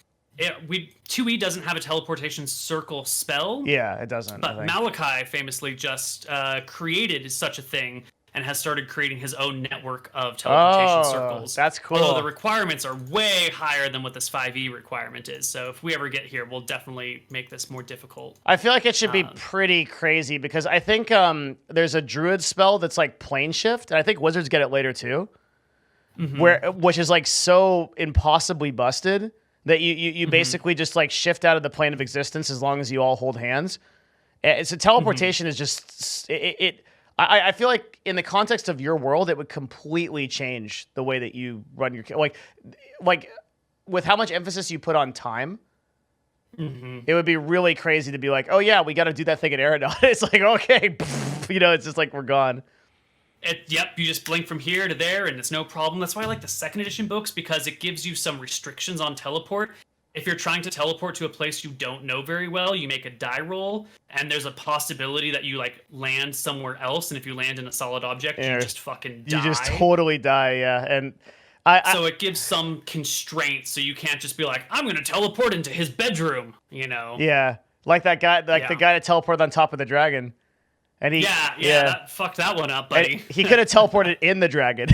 doesn't have a teleportation circle spell. Yeah, it doesn't. But Malachi famously just created such a thing and has started creating his own network of teleportation circles. That's cool. Although the requirements are way higher than what this 5e requirement is. So if we ever get here, we'll definitely make this more difficult. I feel like it should be pretty crazy because I think there's a druid spell that's like plane shift, and I think wizards get it later too. Which is like so impossibly busted that you basically just like shift out of the plane of existence as long as you all hold hands. So teleportation is just I feel like in the context of your world, it would completely change the way that you run your like with how much emphasis you put on time. It would be really crazy to be like, oh yeah, we got to do that thing at Eridon. It's like okay, it's just like we're gone. Yep, you just blink from here to there, and it's no problem. That's why I like the 2nd edition books, because it gives you some restrictions on teleport. If you're trying to teleport to a place you don't know very well, you make a die roll, and there's a possibility that you like land somewhere else, and if you land in a solid object, you just fucking die. You just totally die, yeah. And so it gives some constraints, so you can't just be like, I'm going to teleport into his bedroom, Yeah, like that guy, the guy that teleported on top of the dragon. And he, that fucked that one up, buddy. And he could have teleported in the dragon.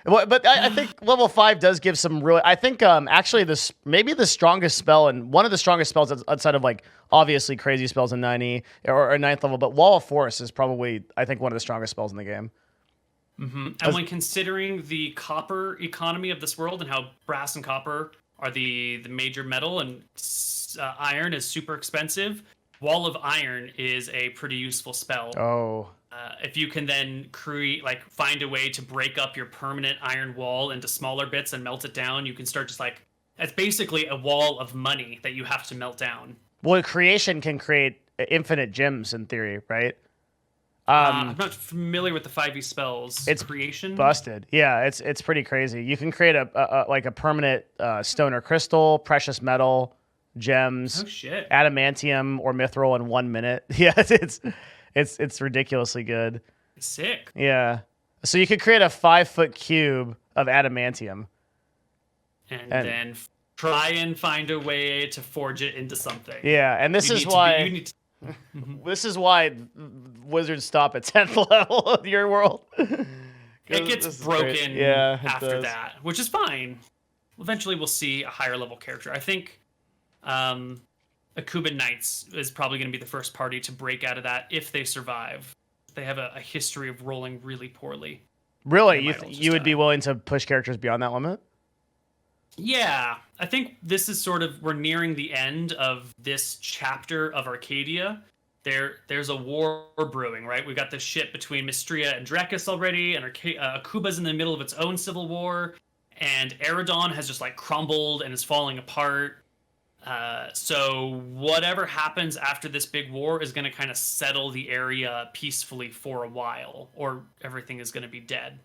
But I think level 5 does give some really. I think actually this maybe the strongest spell and one of the strongest spells outside of like obviously crazy spells in 9e or 9th level, but Wall of Force is probably I think one of the strongest spells in the game. And when considering the copper economy of this world and how brass and copper are the major metal and iron is super expensive. Wall of Iron is a pretty useful spell. Oh. If you can then find a way to break up your permanent iron wall into smaller bits and melt it down, you can start just it's basically a wall of money that you have to melt down. Well, creation can create infinite gems in theory, right? I'm not familiar with the 5e spells. It's creation busted. Yeah, it's pretty crazy. You can create a permanent stone or crystal, precious metal, gems, adamantium or mithril in 1 minute. Yeah, it's ridiculously good. Sick. Yeah. So you could create a 5-foot cube of adamantium. And then try and find a way to forge it into something. Yeah, and this is why this is why wizards stop at 10th level of your world. It gets broken after that, which is fine. Eventually we'll see a higher level character. I think Akuban Knights is probably going to be the first party to break out of that if they survive. They have a history of rolling really poorly. Really? You would be willing to push characters beyond that limit? Yeah. I think this is we're nearing the end of this chapter of Arcadia. There's a war brewing, right? We've got this shit between Mystria and Drekis already, and Akuba's in the middle of its own civil war, and Eridon has just crumbled and is falling apart. So whatever happens after this big war is going to kind of settle the area peacefully for a while, or everything is going to be dead.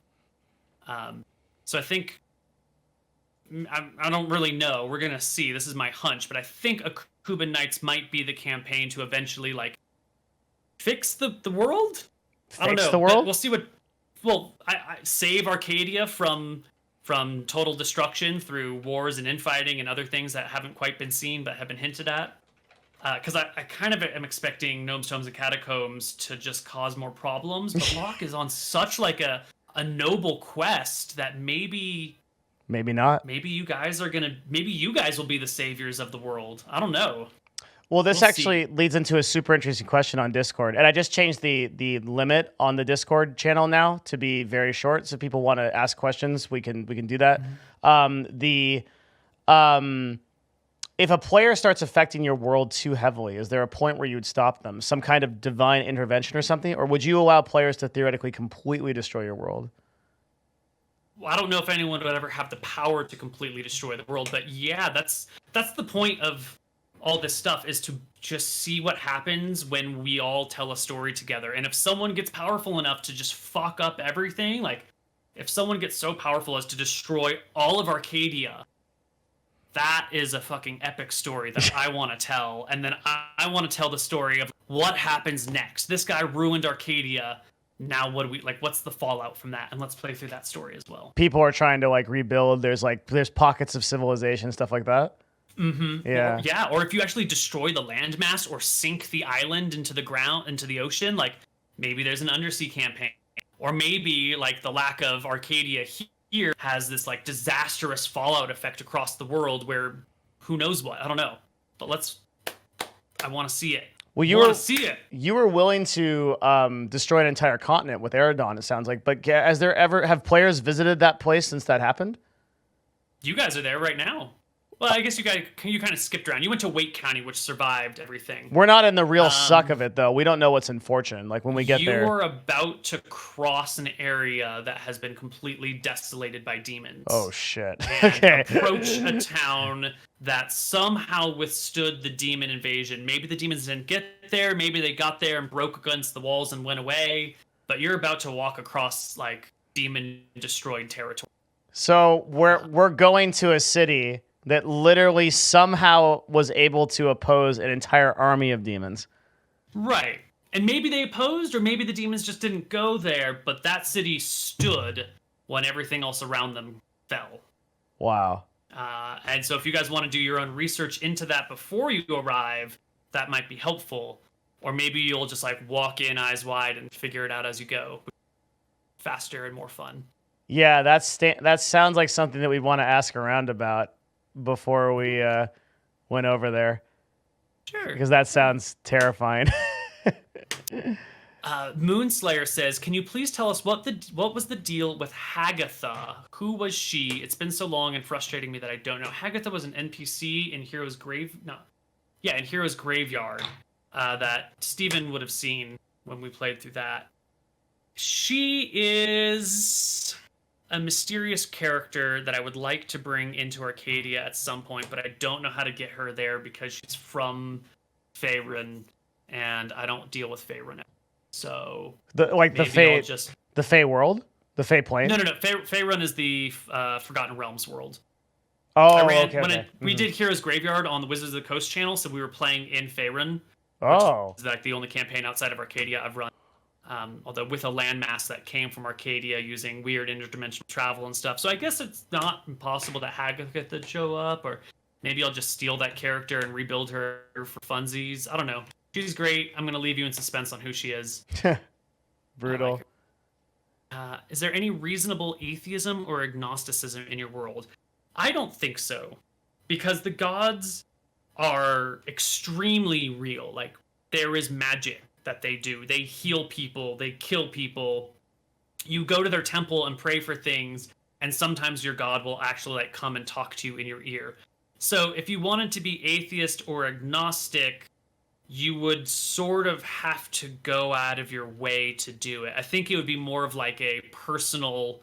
So I think I don't really know. We're going to see. This is my hunch, but I think Akuban Knights might be the campaign to eventually like fix the world. I don't know. Fix the world? We'll see what. Well, I save Arcadia from total destruction through wars and infighting and other things that haven't quite been seen but have been hinted at. Because I kind of am expecting Gnomes Tombs and Catacombs to just cause more problems, but Locke is on such like a noble quest that maybe not. Maybe you guys will be the saviors of the world. I don't know. Well, this actually leads into a super interesting question on Discord, and I just changed the limit on the Discord channel now to be very short. So if people want to ask questions, we can do that. If a player starts affecting your world too heavily, is there a point where you would stop them? Some kind of divine intervention or something, or would you allow players to theoretically completely destroy your world? Well, I don't know if anyone would ever have the power to completely destroy the world, but yeah, that's the point of all this stuff, is to just see what happens when we all tell a story together. And if someone gets powerful enough to just fuck up everything, like if someone gets so powerful as to destroy all of Arcadia, that is a fucking epic story that I want to tell. And then I want to tell the story of what happens next. This guy ruined Arcadia. Now what do we like? What's the fallout from that? And let's play through that story as well. People are trying to like rebuild. There's pockets of civilization, stuff like that. Mm-hmm. Yeah. Or if you actually destroy the landmass or sink the island into the ground, into the ocean, like maybe there's an undersea campaign, or maybe like the lack of Arcadia here has this like disastrous fallout effect across the world where who knows what. I don't know, but I want to see it. Well, you were willing to destroy an entire continent with Eridon, it sounds like. But have players visited that place since that happened? You guys are there right now. Well, I guess you kind of skipped around. You went to Wake County, which survived everything. We're not in the real suck of it, though. We don't know what's in Fortune. Like when we get there, you're about to cross an area that has been completely desolated by demons. Oh shit! And okay. Approach a town that somehow withstood the demon invasion. Maybe the demons didn't get there. Maybe they got there and broke against the walls and went away. But you're about to walk across like demon-destroyed territory. So we're going to a city that literally somehow was able to oppose an entire army of demons. Right. And maybe they opposed, or maybe the demons just didn't go there, but that city stood when everything else around them fell. Wow. And so if you guys want to do your own research into that before you arrive, that might be helpful. Or maybe you'll just like walk in eyes wide and figure it out as you go. Faster and more fun. Yeah, that sounds like something that we'd want to ask around about before we went over there. Sure. Because that sounds terrifying. Moonslayer says, "Can you please tell us what was the deal with Hagatha? Who was she? It's been so long and frustrating me that I don't know." Hagatha was an NPC in Hero's Graveyard that Steven would have seen when we played through that. She is a mysterious character that I would like to bring into Arcadia at some point, but I don't know how to get her there because she's from Faerun, and I don't deal with Faerun. So the Fae world, the Fae plane. No. Faerun is the Forgotten Realms world. Oh, We did Hero's Graveyard on the Wizards of the Coast channel, so we were playing in Faerun. Oh, which is like the only campaign outside of Arcadia I've run. Although with a landmass that came from Arcadia using weird interdimensional travel and stuff. So I guess it's not impossible that Hagatha could show up, or maybe I'll just steal that character and rebuild her for funsies. I don't know. She's great. I'm going to leave you in suspense on who she is. Brutal. Is there any reasonable atheism or agnosticism in your world? I don't think so. Because the gods are extremely real. Like, there is magic that they do. They heal people. They kill people. You go to their temple and pray for things, and sometimes your god will actually like come and talk to you in your ear. So if you wanted to be atheist or agnostic, you would sort of have to go out of your way to do it. I think it would be more of like a personal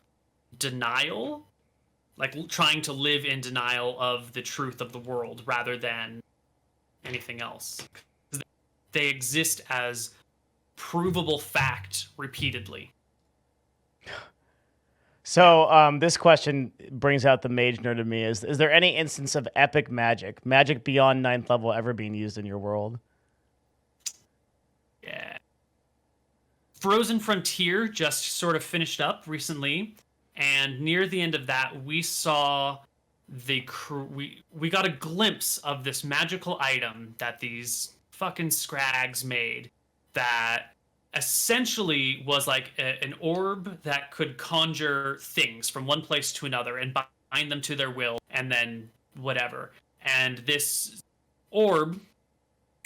denial like trying to live in denial of the truth of the world rather than anything else. They exist as provable fact repeatedly. So this question brings out the mage nerd in me. Is there any instance of epic magic beyond 9th level ever being used in your world? Yeah. Frozen Frontier just sort of finished up recently, and near the end of that, we saw we got a glimpse of this magical item that these fucking scrags made that essentially was like an orb that could conjure things from one place to another and bind them to their will and then whatever. And this orb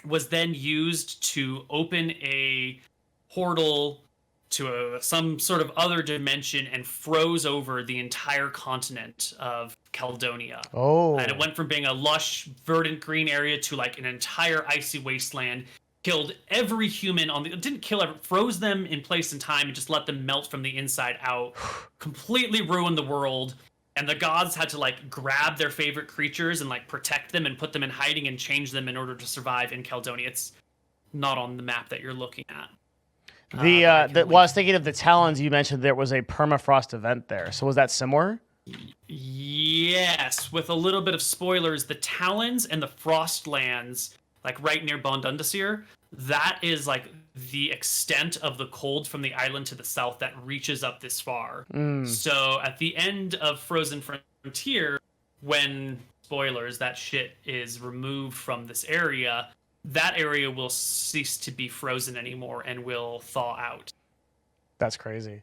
was then used to open a portal to some sort of other dimension and froze over the entire continent of Caledonia. Oh. And it went from being a lush, verdant green area to like an entire icy wasteland. Killed every human on the... Didn't kill every... Froze them in place and time and just let them melt from the inside out. Completely ruined the world. And the gods had to like grab their favorite creatures and like protect them and put them in hiding and change them in order to survive in Caledonia. It's not on the map that you're looking at. Well, I was thinking of the Talons. You mentioned there was a permafrost event there. So was that similar? Yes, with a little bit of spoilers, the Talons and the Frostlands, like right near Bondundasir, that is like the extent of the cold from the island to the south that reaches up this far. So at the end of Frozen Frontier, when, spoilers, that shit is removed from this area, that area will cease to be frozen anymore and will thaw out. That's crazy.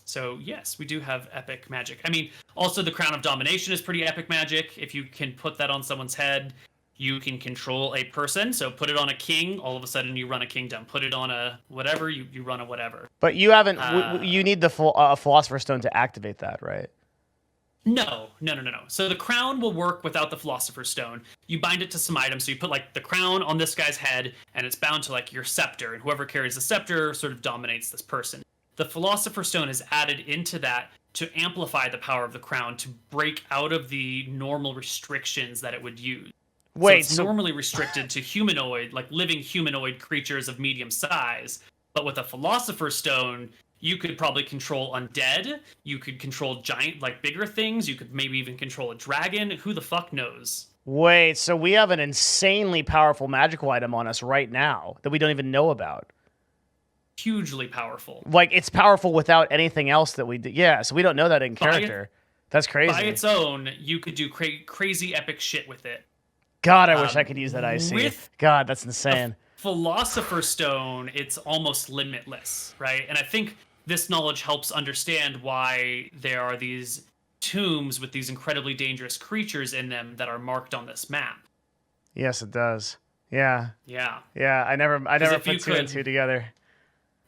So yes, we do have epic magic. I mean, also the Crown of Domination is pretty epic magic. If you can put that on someone's head, you can control a person. So put it on a king, all of a sudden you run a kingdom. Put it on a whatever, you run a whatever. But you haven't. You need the Philosopher's Stone to activate that, right? No. So the crown will work without the Philosopher's Stone. You bind it to some items. So you put like the crown on this guy's head, and it's bound to like your scepter, and whoever carries the scepter sort of dominates this person. The Philosopher's Stone is added into that to amplify the power of the crown, to break out of the normal restrictions that it would use. Wait, so it's normally restricted to humanoid, like living humanoid creatures of medium size. But with a Philosopher's Stone, you could probably control undead. You could control giant, like bigger things. You could maybe even control a dragon. Who the fuck knows? Wait, so we have an insanely powerful magical item on us right now that we don't even know about. Hugely powerful. Like, it's powerful without anything else that we do. Yeah, so we don't know that in character. That's crazy. By its own, you could do crazy epic shit with it. God, I wish I could use that IC. God, that's insane. Philosopher's Stone, it's almost limitless, right? And I think this knowledge helps understand why there are these tombs with these incredibly dangerous creatures in them that are marked on this map. Yes, it does. Yeah. Yeah. Yeah, I never put two and two together.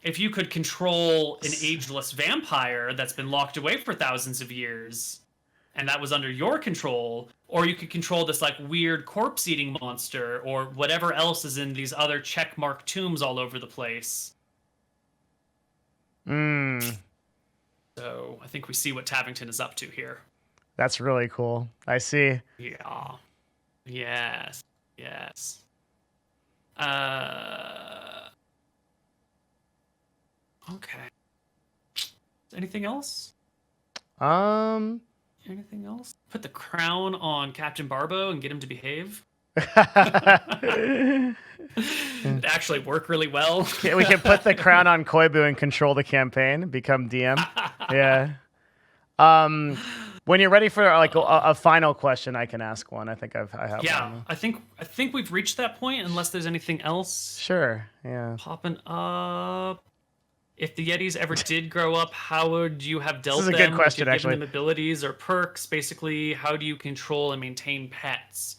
If you could control an ageless vampire that's been locked away for thousands of years, and that was under your control, or you could control this like weird corpse-eating monster, or whatever else is in these other checkmark tombs all over the place. So I think we see what Tavington is up to here. That's really cool. I see. Yeah. Yes. Okay. Anything else? Anything else? Put the crown on Captain Barbo and get him to behave. It'd actually work really well. We can put the crown on Koibu and control the campaign, become DM. Yeah. When you're ready for like a final question, I can ask one. I think I have. Yeah, one. I think we've reached that point. Unless there's anything else. Sure. Yeah. Popping up. If the Yetis ever did grow up, how would you have dealt them? This is a good question, Given actually. them abilities or perks? Basically, how do you control and maintain pets?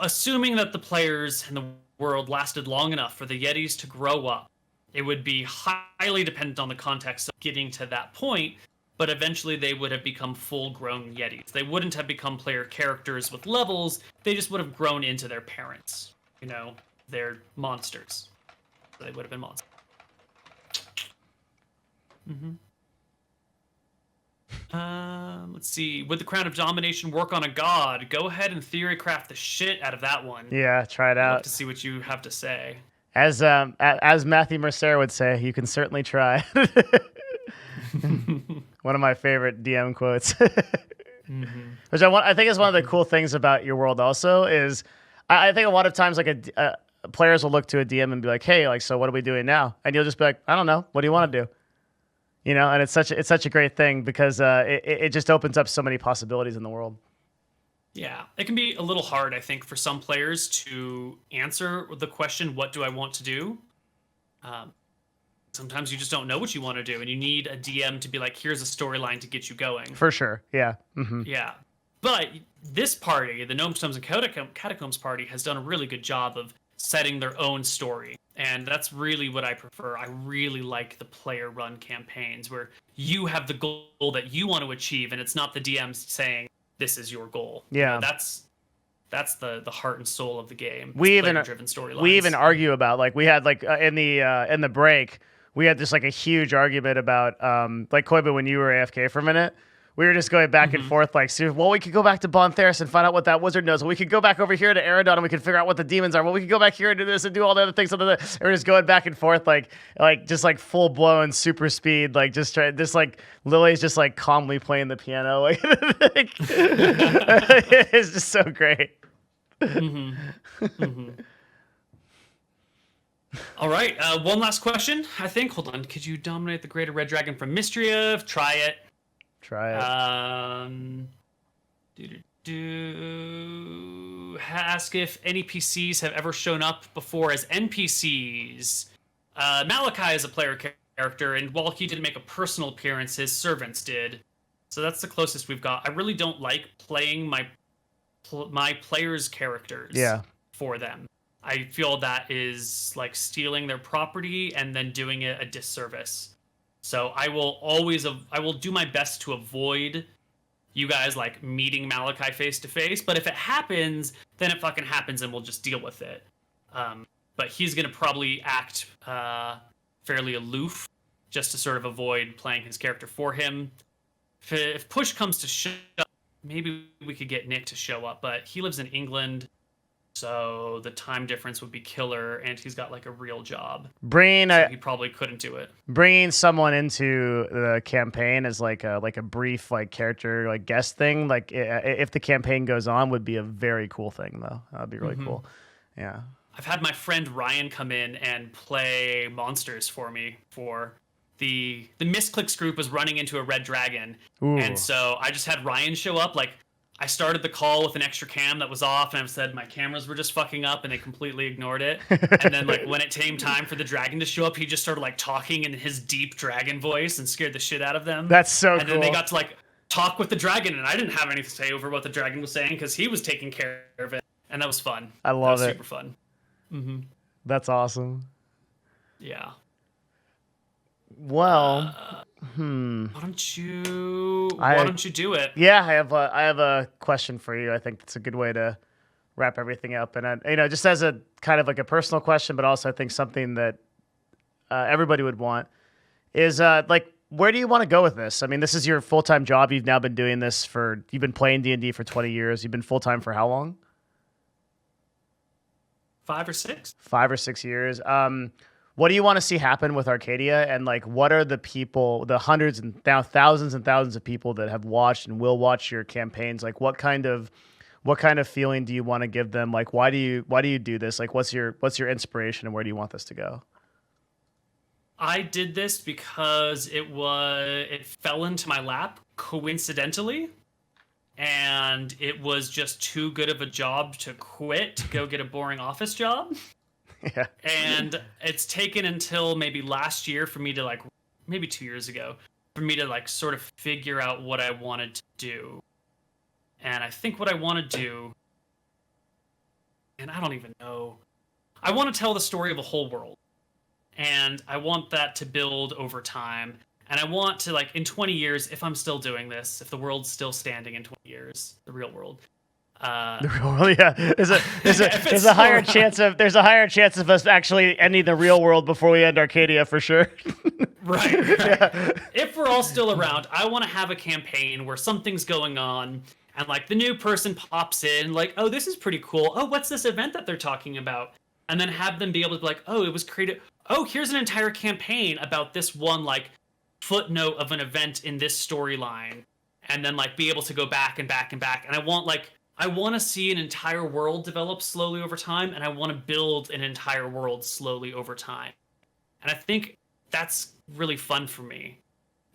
Assuming that the players in the world lasted long enough for the Yetis to grow up, it would be highly dependent on the context of getting to that point, but eventually they would have become full-grown Yetis. They wouldn't have become player characters with levels, they just would have grown into their parents. You know, they're monsters. So they would have been monsters. Let's see. Would the Crown of Domination work on a god? Go ahead and theory craft the shit out of that one. Yeah, try it I'd love out. to see what you have to say. As Matthew Mercer would say, you can certainly try. One of my favorite DM quotes. Which I think is one of the cool things about your world. Also, is I think a lot of times like players will look to a DM and be like, "Hey, like, so what are we doing now?" And you'll just be like, "I don't know. What do you want to do?" You know, and it's such a great thing because it just opens up so many possibilities in the world. Yeah, it can be a little hard, I think, for some players to answer the question, "What do I want to do?" Sometimes you just don't know what you want to do, and you need a DM to be like, "Here's a storyline to get you going." For sure, yeah. Yeah, but this party, the Gnomes Tombs and Catacombs party, has done a really good job of setting their own story, and that's really what I prefer. I really like the player-run campaigns where you have the goal that you want to achieve, and it's not the DM saying, "This is your goal." Yeah, you know, that's the heart and soul of the game. We even argue about, like, we had like in the break, we had just like a huge argument about like Koibu, when you were AFK for a minute, we were just going back and forth like, well, we could go back to Bontheris and find out what that wizard knows. Well, we could go back over here to Eridon and we could figure out what the demons are. Well, we could go back here and do this and do all the other things. And we're just going back and forth like just like full blown super speed, like just like Lily's just like calmly playing the piano. Like, it's just so great. All right, one last question, I think. Hold on. Could you dominate the greater red dragon from Mistria? Try it. Ask if any PCs have ever shown up before as NPCs. Malachi is a player character, and while he didn't make a personal appearance, his servants did. So that's the closest we've got. I really don't like playing my players' characters for them. I feel that is like stealing their property and then doing it a disservice. So I will do my best to avoid you guys like meeting Malachi face to face. But if it happens, then it fucking happens, and we'll just deal with it. But he's gonna probably act fairly aloof, just to sort of avoid playing his character for him. If push comes to shove, maybe we could get Nick to show up, but he lives in England. So the time difference would be killer, and he's got like a real job. So he probably couldn't do it. Bringing someone into the campaign as like a brief like character like guest thing, like if the campaign goes on, would be a very cool thing though. That'd be really cool. Yeah. I've had my friend Ryan come in and play monsters for me for the Misclicks group was running into a red dragon. Ooh. And so I just had Ryan show up. Like, I started the call with an extra cam that was off, and I said my cameras were just fucking up, and they completely ignored it. And then, like, when it came time for the dragon to show up, he just started, like, talking in his deep dragon voice and scared the shit out of them. That's so cool. And then they got to, like, talk with the dragon, and I didn't have anything to say over what the dragon was saying because he was taking care of it, and that was fun. I love it. Super fun. That's awesome. Yeah. Well, why don't you do it? Yeah, I have a question for you. I think that's a good way to wrap everything up. And just as a kind of like a personal question, but also I think something that everybody would want is like, where do you want to go with this? I mean, this is your full-time job. You've now been doing this you've been playing D&D for 20 years. You've been full-time for how long? 5 or 6. 5 or 6 years. What do you want to see happen with Arcadia? And like, what are the people, the hundreds and now thousands and thousands of people that have watched and will watch your campaigns? Like, what kind of feeling do you want to give them? Like, why do you do this? Like, what's your inspiration and where do you want this to go? I did this because it fell into my lap coincidentally, and it was just too good of a job to quit to go get a boring office job. Yeah. And it's taken until maybe last year for me to like, maybe 2 years ago, for me to like sort of figure out what I wanted to do. And I think what I want to do, and I don't even know, I want to tell the story of a whole world. And I want that to build over time. And I want to, like, in 20 years, if I'm still doing this, if the world's still standing in 20 years, the real world. The real world, yeah. There's a higher chance of us actually ending the real world before we end Arcadia for sure. Right. If we're all still around, I want to have a campaign where something's going on and like the new person pops in, like, oh, this is pretty cool. Oh, what's this event that they're talking about? And then have them be able to be like, oh, it was created. Oh, here's an entire campaign about this one like footnote of an event in this storyline, and then like be able to go back and back and back. And I want to see an entire world develop slowly over time, and I want to build an entire world slowly over time. And I think that's really fun for me,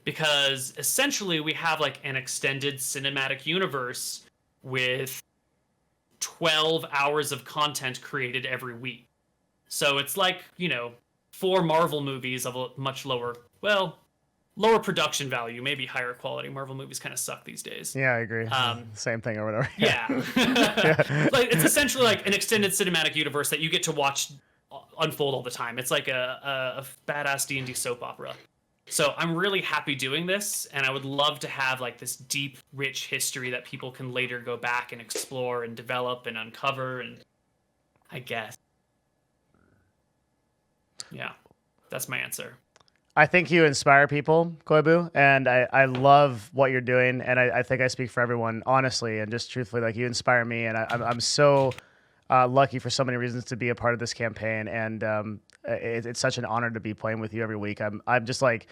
because essentially we have like an extended cinematic universe with 12 hours of content created every week. So it's like, 4 Marvel movies of a much lower production value, maybe higher quality. Marvel movies kind of suck these days. Yeah, I agree. Same thing or whatever. Yeah. Like, it's essentially like an extended cinematic universe that you get to watch unfold all the time. It's like a badass D&D soap opera. So I'm really happy doing this, and I would love to have like this deep, rich history that people can later go back and explore and develop and uncover, and I guess. Yeah, that's my answer. I think you inspire people, Koibu, and I love what you're doing, and I think I speak for everyone, honestly and just truthfully. Like, you inspire me, and I'm so lucky for so many reasons to be a part of this campaign, and it's such an honor to be playing with you every week. I'm just like,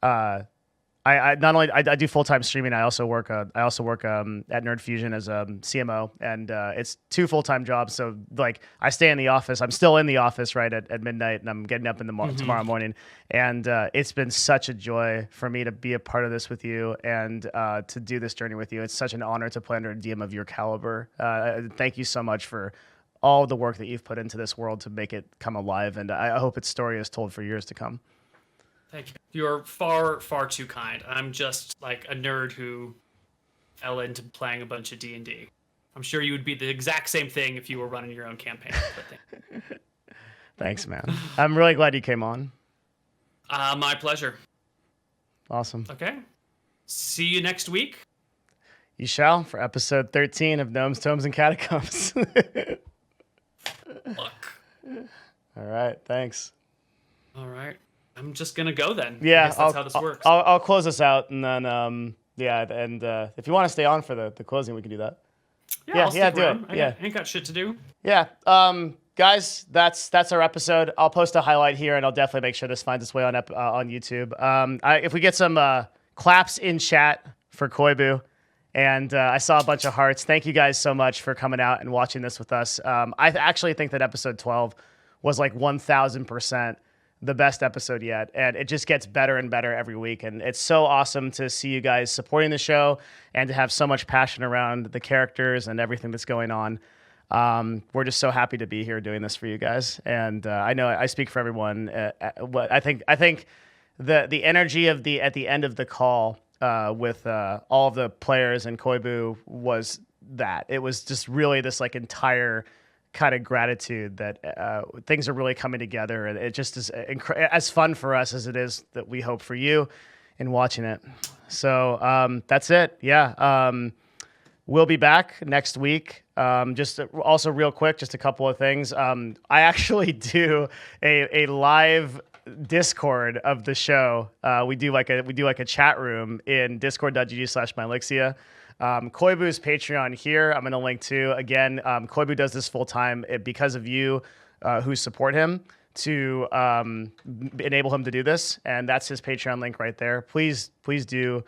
I not only I do full-time streaming, I also work at Nerd Fusion as a CMO, and it's 2 full-time jobs. So like, I stay in the office. I'm still in the office right at midnight, and I'm getting up in the tomorrow morning. And it's been such a joy for me to be a part of this with you, and to do this journey with you. It's such an honor to play under a DM of your caliber. Thank you so much for all the work that you've put into this world to make it come alive, and I hope its story is told for years to come. Thank you. You're far, far too kind. I'm just like a nerd who fell into playing a bunch of D&D. I'm sure you would be the exact same thing if you were running your own campaign. Thanks, man. I'm really glad you came on. My pleasure. Awesome. Okay. See you next week. You shall, for episode 13 of Gnomes, Tombs, and Catacombs. Look. All right. Thanks. All right. I'm just gonna go then. Yeah, I guess that's how this works. I'll close this out, and then if you want to stay on for the closing, we can do that. Yeah, I'll do it. I ain't got shit to do. Yeah, guys, that's our episode. I'll post a highlight here, and I'll definitely make sure this finds its way on YouTube. If we get some claps in chat for Koibu, and I saw a bunch of hearts. Thank you guys so much for coming out and watching this with us. I actually think that episode 12 was like 1,000% the best episode yet, and it just gets better and better every week, and it's so awesome to see you guys supporting the show and to have so much passion around the characters and everything that's going on. We're just so happy to be here doing this for you guys, and I know I speak for everyone. I think the energy at the end of the call with all of the players and Koibu was that it was just really this like entire kind of gratitude that things are really coming together, and it just is as fun for us as it is that we hope for you in watching it. So that's it. Yeah. We'll be back next week. Just also real quick, just a couple of things. I actually do a live Discord of the show. We do like a chat room in discord.gg/mylixia. Koibu's Patreon here, I'm going to link to. Again, Koibu does this full time because of you who support him to enable him to do this, and that's his Patreon link right there. Please do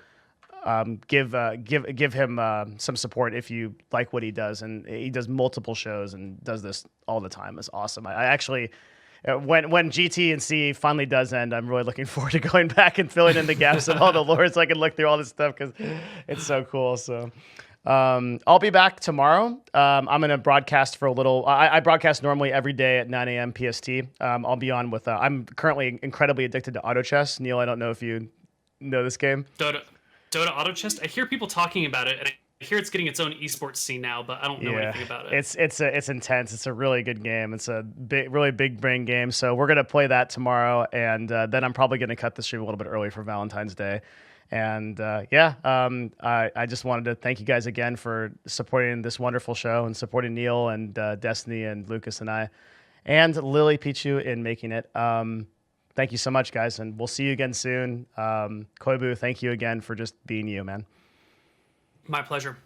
give him some support if you like what he does, and he does multiple shows and does this all the time. It's awesome. I actually. When GT&C finally does end, I'm really looking forward to going back and filling in the gaps of all the lore so I can look through all this stuff because it's so cool. So I'll be back tomorrow. I'm going to broadcast for a little. I broadcast normally every day at 9 a.m. PST. I'll be on with. I'm currently incredibly addicted to auto chess. Neil, I don't know if you know this game. Dota auto chess. I hear people talking about it, and I hear it's getting its own esports scene now, but I don't know anything about it. It's intense. It's a really good game. It's a really big brain game. So we're gonna play that tomorrow, and then I'm probably gonna cut the stream a little bit early for Valentine's Day. And I just wanted to thank you guys again for supporting this wonderful show and supporting Neil and Destiny and Lucas and I, and Lily Pichu in making it. thank you so much, guys, and we'll see you again soon. Koibu, thank you again for just being you, man. My pleasure.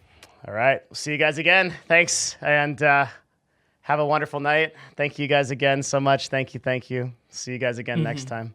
All right. We'll see you guys again. Thanks. And have a wonderful night. Thank you guys again so much. Thank you. See you guys again next time.